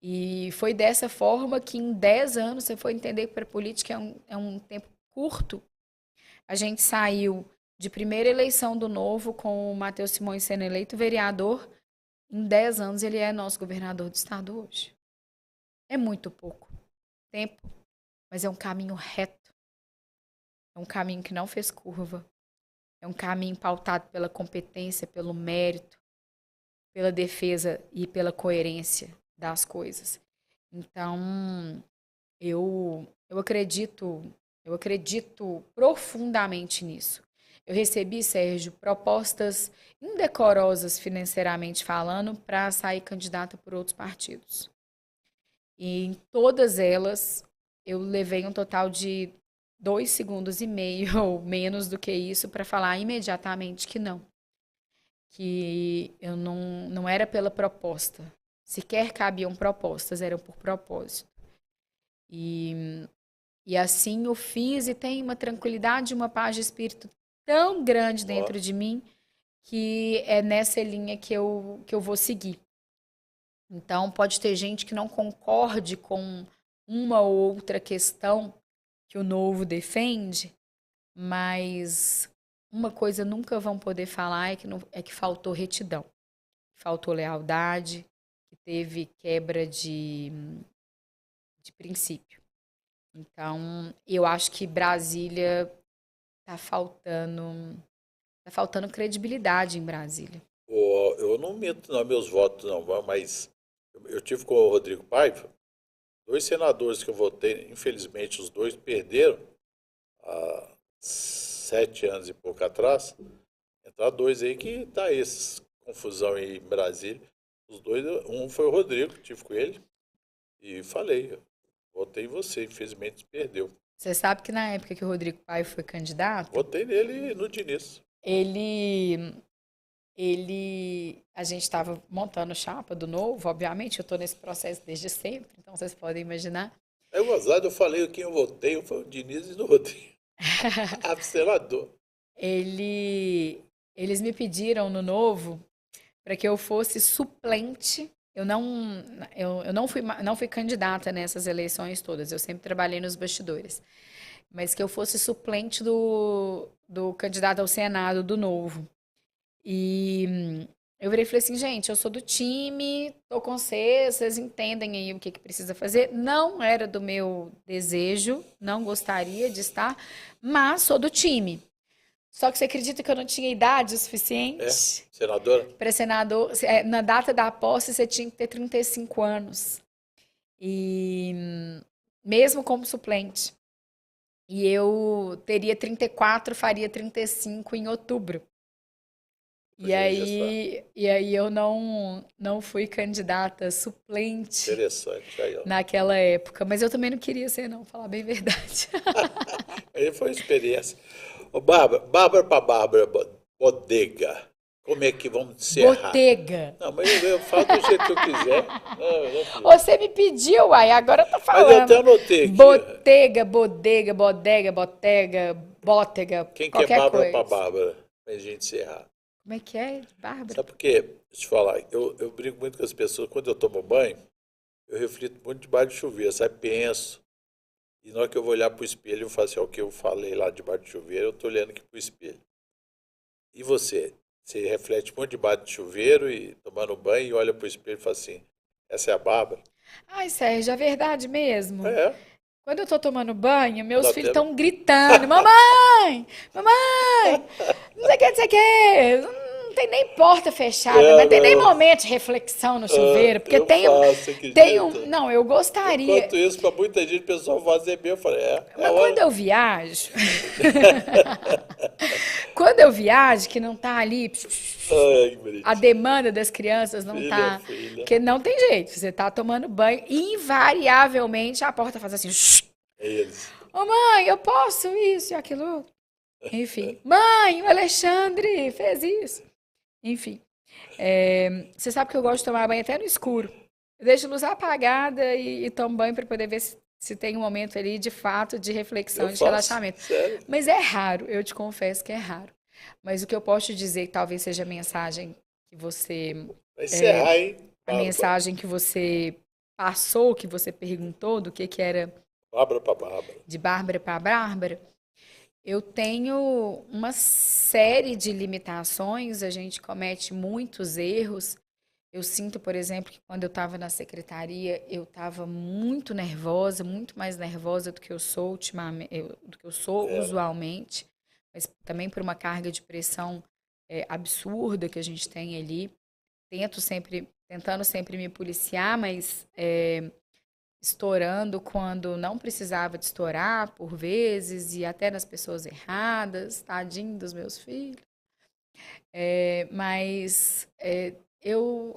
[SPEAKER 3] E foi dessa forma que em 10 anos você foi entender que para a política é um tempo curto. A gente saiu de primeira eleição do Novo com o Matheus Simões sendo eleito vereador. Em 10 anos ele é nosso governador do estado hoje. É muito pouco tempo, mas é um caminho reto. É um caminho que não fez curva. É um caminho pautado pela competência, pelo mérito, pela defesa e pela coerência das coisas. Então, eu acredito profundamente nisso. Eu recebi, Sérgio, propostas indecorosas financeiramente falando para sair candidata por outros partidos. E em todas elas, eu levei um total de 2,5 segundos ou menos do que isso para falar imediatamente que não. Que eu não era pela proposta. Sequer cabiam propostas, eram por propósito. E assim eu fiz e tenho uma tranquilidade, uma paz de espírito tão grande dentro de mim que é nessa linha que eu vou seguir. Então, pode ter gente que não concorde com uma ou outra questão que o Novo defende, mas uma coisa nunca vão poder falar é que faltou retidão, faltou lealdade, que teve quebra de princípio. Então, eu acho que Brasília tá faltando credibilidade em Brasília.
[SPEAKER 2] Eu não minto nos meus votos, não, mas eu tive com o Rodrigo Paiva, 2 senadores que eu votei, infelizmente os 2 perderam há 7 anos e pouco atrás. Entraram 2 aí que tá essa confusão aí em Brasília. Os 2, um foi o Rodrigo, tive com ele, e falei, votei em você, infelizmente perdeu.
[SPEAKER 3] Você sabe que na época que o Rodrigo Paiva foi candidato,
[SPEAKER 2] votei nele e no Diniz.
[SPEAKER 3] A gente estava montando chapa do Novo, obviamente, eu estou nesse processo desde sempre, então vocês podem imaginar.
[SPEAKER 2] É gozado, eu falei quem eu votei, foi o Diniz e no Rodrigo. Senador.
[SPEAKER 3] Eles me pediram no Novo para que eu fosse suplente. Eu não fui candidata nessas eleições todas, eu sempre trabalhei nos bastidores. Mas que eu fosse suplente do candidato ao Senado do Novo. E eu virei e falei assim, gente, eu sou do time, tô com vocês entendem aí o que precisa fazer. Não era do meu desejo, não gostaria de estar, mas sou do time. Só que você acredita que eu não tinha idade o suficiente?
[SPEAKER 2] Senadora?
[SPEAKER 3] Para senador, na data da posse você tinha que ter 35 anos. E mesmo como suplente. E eu teria 34, faria 35 em outubro. E aí eu não fui candidata suplente.
[SPEAKER 2] Interessante. Aí,
[SPEAKER 3] naquela época. Mas eu também não queria ser, não, falar bem a verdade.
[SPEAKER 2] Aí foi uma experiência. Bárbara para Bárbara Bodega. Como é que vamos encerrar?
[SPEAKER 3] Botega.
[SPEAKER 2] Não, mas eu falo do jeito que eu quiser. Não.
[SPEAKER 3] Você me pediu, uai, agora eu tô
[SPEAKER 2] Mas
[SPEAKER 3] falando.
[SPEAKER 2] eu até anotei aqui.
[SPEAKER 3] Botega, bodega, bodega, botega, bótega,
[SPEAKER 2] Quem que é
[SPEAKER 3] qualquer
[SPEAKER 2] Bárbara
[SPEAKER 3] coisa.
[SPEAKER 2] para Bárbara? Pra gente encerrar.
[SPEAKER 3] Como é que é, Bárbara?
[SPEAKER 2] Sabe por quê? Deixa eu te falar. Eu brigo muito com as pessoas. Quando eu tomo banho, eu reflito muito debaixo do chuveiro. Sabe? Penso. E na hora que eu vou olhar pro espelho, eu falo assim, ó, o que eu falei lá debaixo do chuveiro, eu tô olhando aqui pro espelho. E você? Você reflete muito debaixo do chuveiro e tomando banho e olha pro espelho e fala assim, essa é a Bárbara?
[SPEAKER 3] Ai, Sérgio, é verdade mesmo.
[SPEAKER 2] É.
[SPEAKER 3] Quando eu tô tomando banho, meus
[SPEAKER 2] Tá
[SPEAKER 3] filhos
[SPEAKER 2] tendo?
[SPEAKER 3] estão gritando: Mamãe! Mamãe! Não sei o que, não sei o que. Não tem nem porta fechada,
[SPEAKER 2] É,
[SPEAKER 3] não tem nem
[SPEAKER 2] não.
[SPEAKER 3] momento de reflexão no chuveiro, porque
[SPEAKER 2] Eu
[SPEAKER 3] tem
[SPEAKER 2] faço, acredita?
[SPEAKER 3] tem um. Não, eu gostaria.
[SPEAKER 2] Enquanto isso, para muita gente, o pessoal fazer bem, eu falei, é
[SPEAKER 3] Mas
[SPEAKER 2] hora.
[SPEAKER 3] quando eu viajo, quando eu viajo, que não tá ali,
[SPEAKER 2] Ai, que bonitinho.
[SPEAKER 3] a demanda das crianças não tá,
[SPEAKER 2] Filha.
[SPEAKER 3] porque não tem jeito, você tá tomando banho, invariavelmente a porta faz assim,
[SPEAKER 2] É eles.
[SPEAKER 3] ô mãe, eu posso isso e aquilo outro. Enfim, mãe, o Alexandre fez isso. Enfim, você sabe que eu gosto de tomar banho até no escuro. Eu deixo a luz apagada e tomo banho para poder ver se tem um momento ali de fato de reflexão,
[SPEAKER 2] Eu
[SPEAKER 3] de
[SPEAKER 2] faço,
[SPEAKER 3] relaxamento.
[SPEAKER 2] sério.
[SPEAKER 3] Mas é raro, eu te confesso que é raro. Mas o que eu posso te dizer, que talvez seja a mensagem que você,
[SPEAKER 2] Vai encerrar, hein?
[SPEAKER 3] a mensagem que você passou, que você perguntou do que era
[SPEAKER 2] Bárbara para Bárbara.
[SPEAKER 3] de Bárbara para Bárbara, eu tenho uma série de limitações, a gente comete muitos erros. Eu sinto, por exemplo, que quando eu estava na secretaria, eu estava muito nervosa, muito mais nervosa do que eu sou ultimamente, do que eu sou usualmente, mas também por uma carga de pressão absurda que a gente tem ali. Tentando sempre me policiar, mas estourando quando não precisava de estourar, por vezes, e até nas pessoas erradas, tadinho dos meus filhos. Mas eu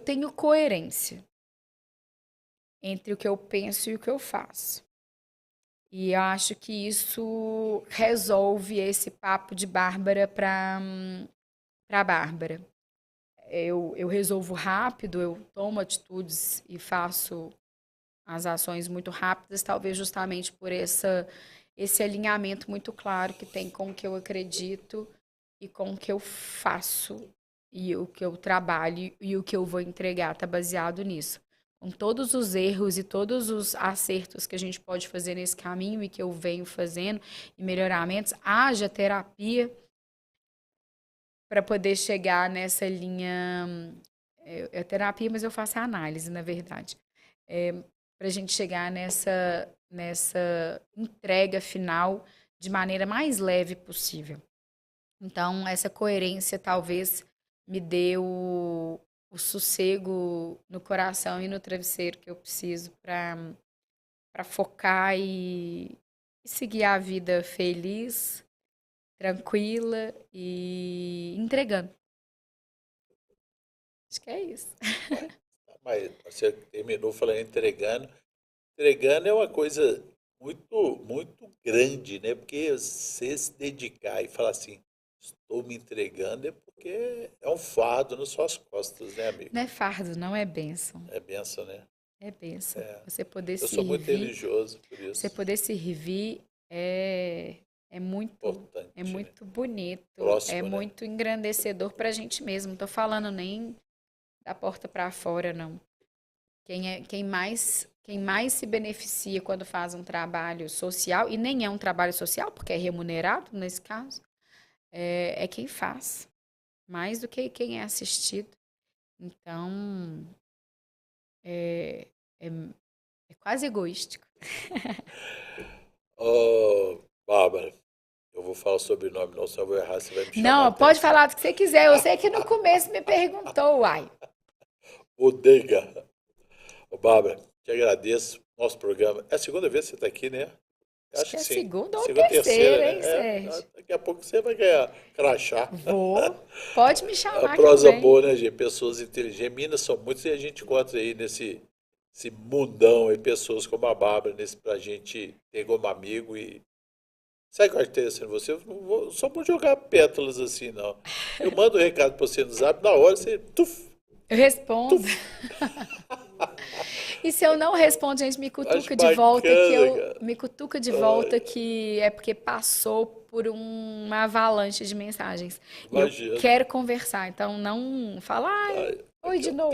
[SPEAKER 3] tenho coerência entre o que eu penso e o que eu faço. E eu acho que isso resolve esse papo de Bárbara para Bárbara. Eu resolvo rápido, eu tomo atitudes e faço as ações muito rápidas, talvez justamente por esse alinhamento muito claro que tem com o que eu acredito e com o que eu faço e o que eu trabalho e o que eu vou entregar, está baseado nisso. Com todos os erros e todos os acertos que a gente pode fazer nesse caminho e que eu venho fazendo e melhoramentos, haja terapia para poder chegar nessa linha. É terapia, mas eu faço a análise, na verdade. Para a gente chegar nessa entrega final de maneira mais leve possível. Então, essa coerência talvez me dê o sossego no coração e no travesseiro que eu preciso para focar e seguir a vida feliz, tranquila e entregando. Acho que é isso.
[SPEAKER 2] Mas você terminou falando entregando. Entregando é uma coisa muito, muito grande, né? Porque você se dedicar e falar assim, estou me entregando, é porque é um fardo nas suas costas, né, amigo?
[SPEAKER 3] Não é fardo, não é bênção.
[SPEAKER 2] É bênção, né?
[SPEAKER 3] É bênção. Você poder
[SPEAKER 2] Eu
[SPEAKER 3] se
[SPEAKER 2] sou muito
[SPEAKER 3] servir,
[SPEAKER 2] religioso, por isso.
[SPEAKER 3] você poder se servir é muito,
[SPEAKER 2] Importante,
[SPEAKER 3] é muito bonito,
[SPEAKER 2] Próximo,
[SPEAKER 3] é
[SPEAKER 2] né?
[SPEAKER 3] muito engrandecedor para a gente mesmo. Não tô falando nem da porta para fora, não. Quem mais se beneficia quando faz um trabalho social, e nem é um trabalho social, porque é remunerado nesse caso, é quem faz, mais do que quem é assistido. Então, é quase egoístico.
[SPEAKER 2] Ô, Bárbara, eu vou falar o sobrenome, não, se eu vou errar, você vai me chamar.
[SPEAKER 3] Não,
[SPEAKER 2] a
[SPEAKER 3] pode
[SPEAKER 2] atenção.
[SPEAKER 3] falar do que você quiser. Eu sei que no começo me perguntou, uai.
[SPEAKER 2] Bodega. Ô, Bárbara, te agradeço. Nosso programa. É a segunda vez que você está aqui, né? Eu
[SPEAKER 3] Acho que é a
[SPEAKER 2] sim.
[SPEAKER 3] segunda ou
[SPEAKER 2] Segunda,
[SPEAKER 3] terceira, hein,
[SPEAKER 2] né?
[SPEAKER 3] Sérgio?
[SPEAKER 2] Daqui a pouco você vai ganhar crachá.
[SPEAKER 3] Vou. Pode me
[SPEAKER 2] A
[SPEAKER 3] chamar que eu
[SPEAKER 2] prosa
[SPEAKER 3] venho.
[SPEAKER 2] boa, né, gente? Pessoas inteligentes. Minas são muitas e a gente encontra aí nesse mundão aí pessoas como a Bárbara, pra gente ter como amigo e Sabe o que eu acho interessante em você? Eu não vou, só vou jogar pétalas assim, não. Eu mando um recado para você no zap, na hora você...
[SPEAKER 3] Eu respondo. E se eu não respondo, gente, me cutuca de volta, me cutuca de volta que é porque passou por uma avalanche de mensagens.
[SPEAKER 2] Imagina.
[SPEAKER 3] Eu quero conversar, então não fala, oi de novo.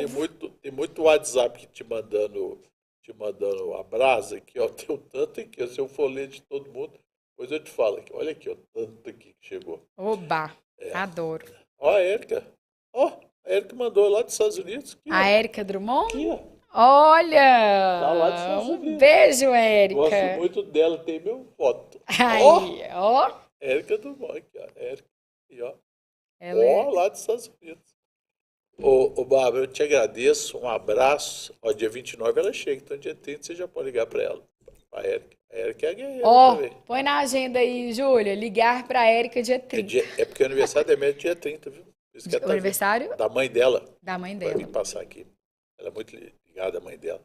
[SPEAKER 2] Tem muito WhatsApp que te mandando a brasa aqui, ó, tem um tanto aqui, se eu for ler de todo mundo, depois eu te falo aqui, olha aqui, ó, tanto aqui que chegou.
[SPEAKER 3] Oba, adoro.
[SPEAKER 2] Ó a Érica, a Érica mandou lá dos Estados Unidos. Aqui,
[SPEAKER 3] a Érica Drummond?
[SPEAKER 2] Aqui, ó.
[SPEAKER 3] Olha,
[SPEAKER 2] Tá lá dos Estados Unidos.
[SPEAKER 3] Beijo, Érica.
[SPEAKER 2] Gosto muito dela, tem meu foto.
[SPEAKER 3] Aí, ó.
[SPEAKER 2] Érica Drummond, aqui, ó, Érica, aqui, ó.
[SPEAKER 3] Ela
[SPEAKER 2] lá dos Estados Unidos. Ô, Bárbara, eu te agradeço, um abraço. Ó, dia 29 ela chega, então dia 30 você já pode ligar para ela, para a Érica. A Érica é a guerreira também.
[SPEAKER 3] Põe na agenda aí, Júlia, ligar para a Érica dia 30.
[SPEAKER 2] É porque o aniversário dela é dia 30, viu? Isso que
[SPEAKER 3] o aniversário?
[SPEAKER 2] Da mãe dela.
[SPEAKER 3] Da mãe dela.
[SPEAKER 2] Vai vir passar aqui. Ela é muito ligada à mãe dela.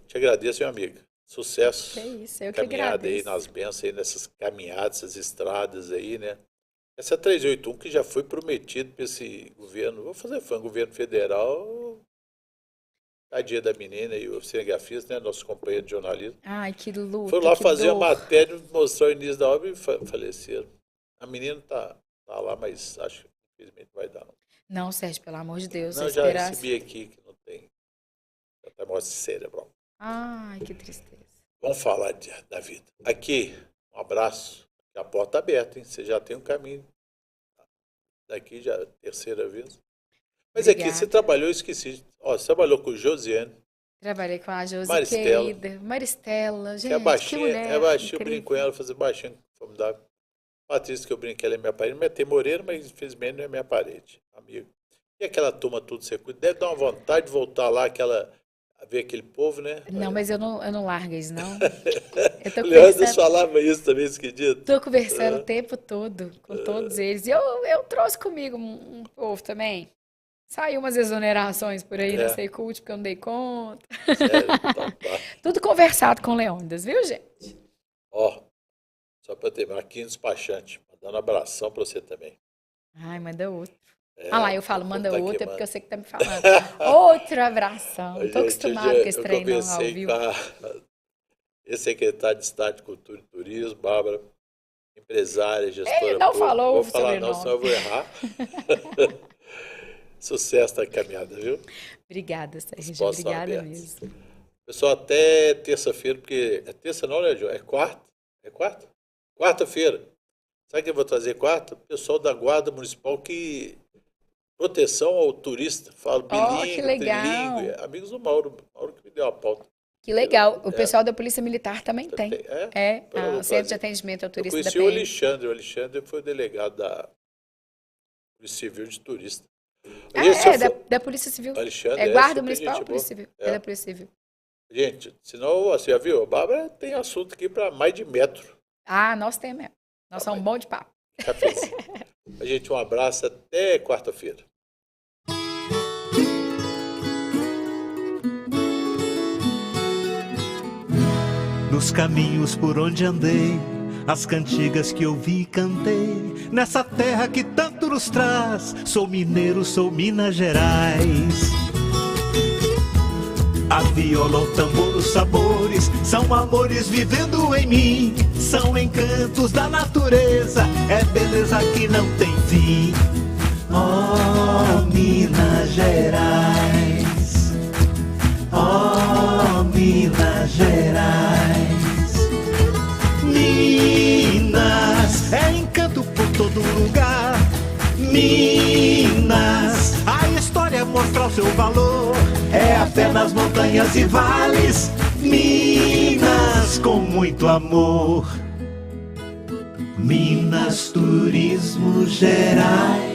[SPEAKER 2] Te agradeço, minha amiga. Sucesso.
[SPEAKER 3] Que isso, eu que
[SPEAKER 2] caminhada
[SPEAKER 3] agradeço.
[SPEAKER 2] Aí nas bênçãos, aí nessas caminhadas, essas estradas aí, né? Essa 381 que já foi prometido para esse governo, vou fazer fã, governo federal, tadinha da menina e o cinegrafista, né? Nosso companheiro de jornalismo.
[SPEAKER 3] Ai, que luta,
[SPEAKER 2] foi lá
[SPEAKER 3] que
[SPEAKER 2] fazer
[SPEAKER 3] dor.
[SPEAKER 2] a matéria, mostrar o início da obra e faleceram. A menina tá lá, mas acho que infelizmente vai dar.
[SPEAKER 3] Não, Sérgio, pelo amor de Deus.
[SPEAKER 2] Não, já recebi aqui que não tem. Já tá morte cerebral.
[SPEAKER 3] Ai, que tristeza.
[SPEAKER 2] Vamos falar da vida. Aqui, um abraço. A porta aberta, hein? Você já tem um caminho. Daqui já é a terceira vez. Mas
[SPEAKER 3] Obrigada.
[SPEAKER 2] Aqui, você trabalhou, eu esqueci. Você trabalhou com Josiane.
[SPEAKER 3] Trabalhei com a Josi,
[SPEAKER 2] Maristela.
[SPEAKER 3] querida. Maristela, gente,
[SPEAKER 2] É baixinha,
[SPEAKER 3] que mulher.
[SPEAKER 2] Eu brinco com ela, fazer baixinha, formidável. Patrícia, que eu brinco, ela é minha parede. Não é temoreira, mas infelizmente não é minha parede, amigo. E aquela turma tudo você cuida. Deve dar uma vontade de voltar lá, ver aquele povo, né?
[SPEAKER 3] Não, mas eu não largo isso, não. Eu tô
[SPEAKER 2] Leandro falava isso também, esse dia.
[SPEAKER 3] Tô conversando o tempo todo com todos eles. E eu trouxe comigo um povo também. Saiu umas exonerações por aí na Secult, porque eu não dei conta.
[SPEAKER 2] Sério? Então, tá.
[SPEAKER 3] Tudo conversado com o Leônidas, viu, gente?
[SPEAKER 2] Só para terminar, aqui no despachante, mandando um abração para você também.
[SPEAKER 3] Ai, manda outro. Lá, eu falo, manda outro, é porque eu sei que tá me falando. Outro abração. Tô acostumado com esse trem não ao vivo.
[SPEAKER 2] Ex-secretário de Estado de Cultura e Turismo, Bárbara, empresária, gestora.
[SPEAKER 3] Ele não falou
[SPEAKER 2] o sobrenome. Não, senão eu vou errar. Sucesso na caminhada, viu?
[SPEAKER 3] Obrigada, Sérgio. Obrigada mesmo.
[SPEAKER 2] Pessoal, até terça-feira, porque... É terça não, né, João? É quarta? É quarta? Quarta-feira. Sabe o que eu vou trazer quarta? O pessoal da Guarda Municipal que... Proteção ao turista. Falo bilíngue,
[SPEAKER 3] que legal.
[SPEAKER 2] trilíngue. Amigos do Mauro que me deu a pauta.
[SPEAKER 3] Que legal. O pessoal da Polícia Militar também tem. O Centro de Atendimento ao Turista da PM.
[SPEAKER 2] Eu conheci o Alexandre foi o delegado da Polícia Civil de Turista.
[SPEAKER 3] Da Polícia Civil.
[SPEAKER 2] Alexandre,
[SPEAKER 3] é Guarda Municipal ou Polícia Civil? É da Polícia Civil.
[SPEAKER 2] Gente, senão, você já viu? A Bárbara tem assunto aqui para mais de metro.
[SPEAKER 3] Nós temos mesmo. Nós somos bons de papo.
[SPEAKER 2] Cafézinho. Gente, um abraço até quarta-feira.
[SPEAKER 1] Nos caminhos por onde andei, as cantigas que ouvi e cantei, nessa terra que tanto nos traz, sou mineiro, sou Minas Gerais. A viola, o tambor, os sabores, são amores vivendo em mim, são encantos da natureza, é beleza que não tem fim. Minas Gerais, Minas Gerais. Minas é encanto por todo lugar. Minas, a história mostra o seu valor, é a fé nas montanhas e vales. Minas com muito amor. Minas Turismo Gerais.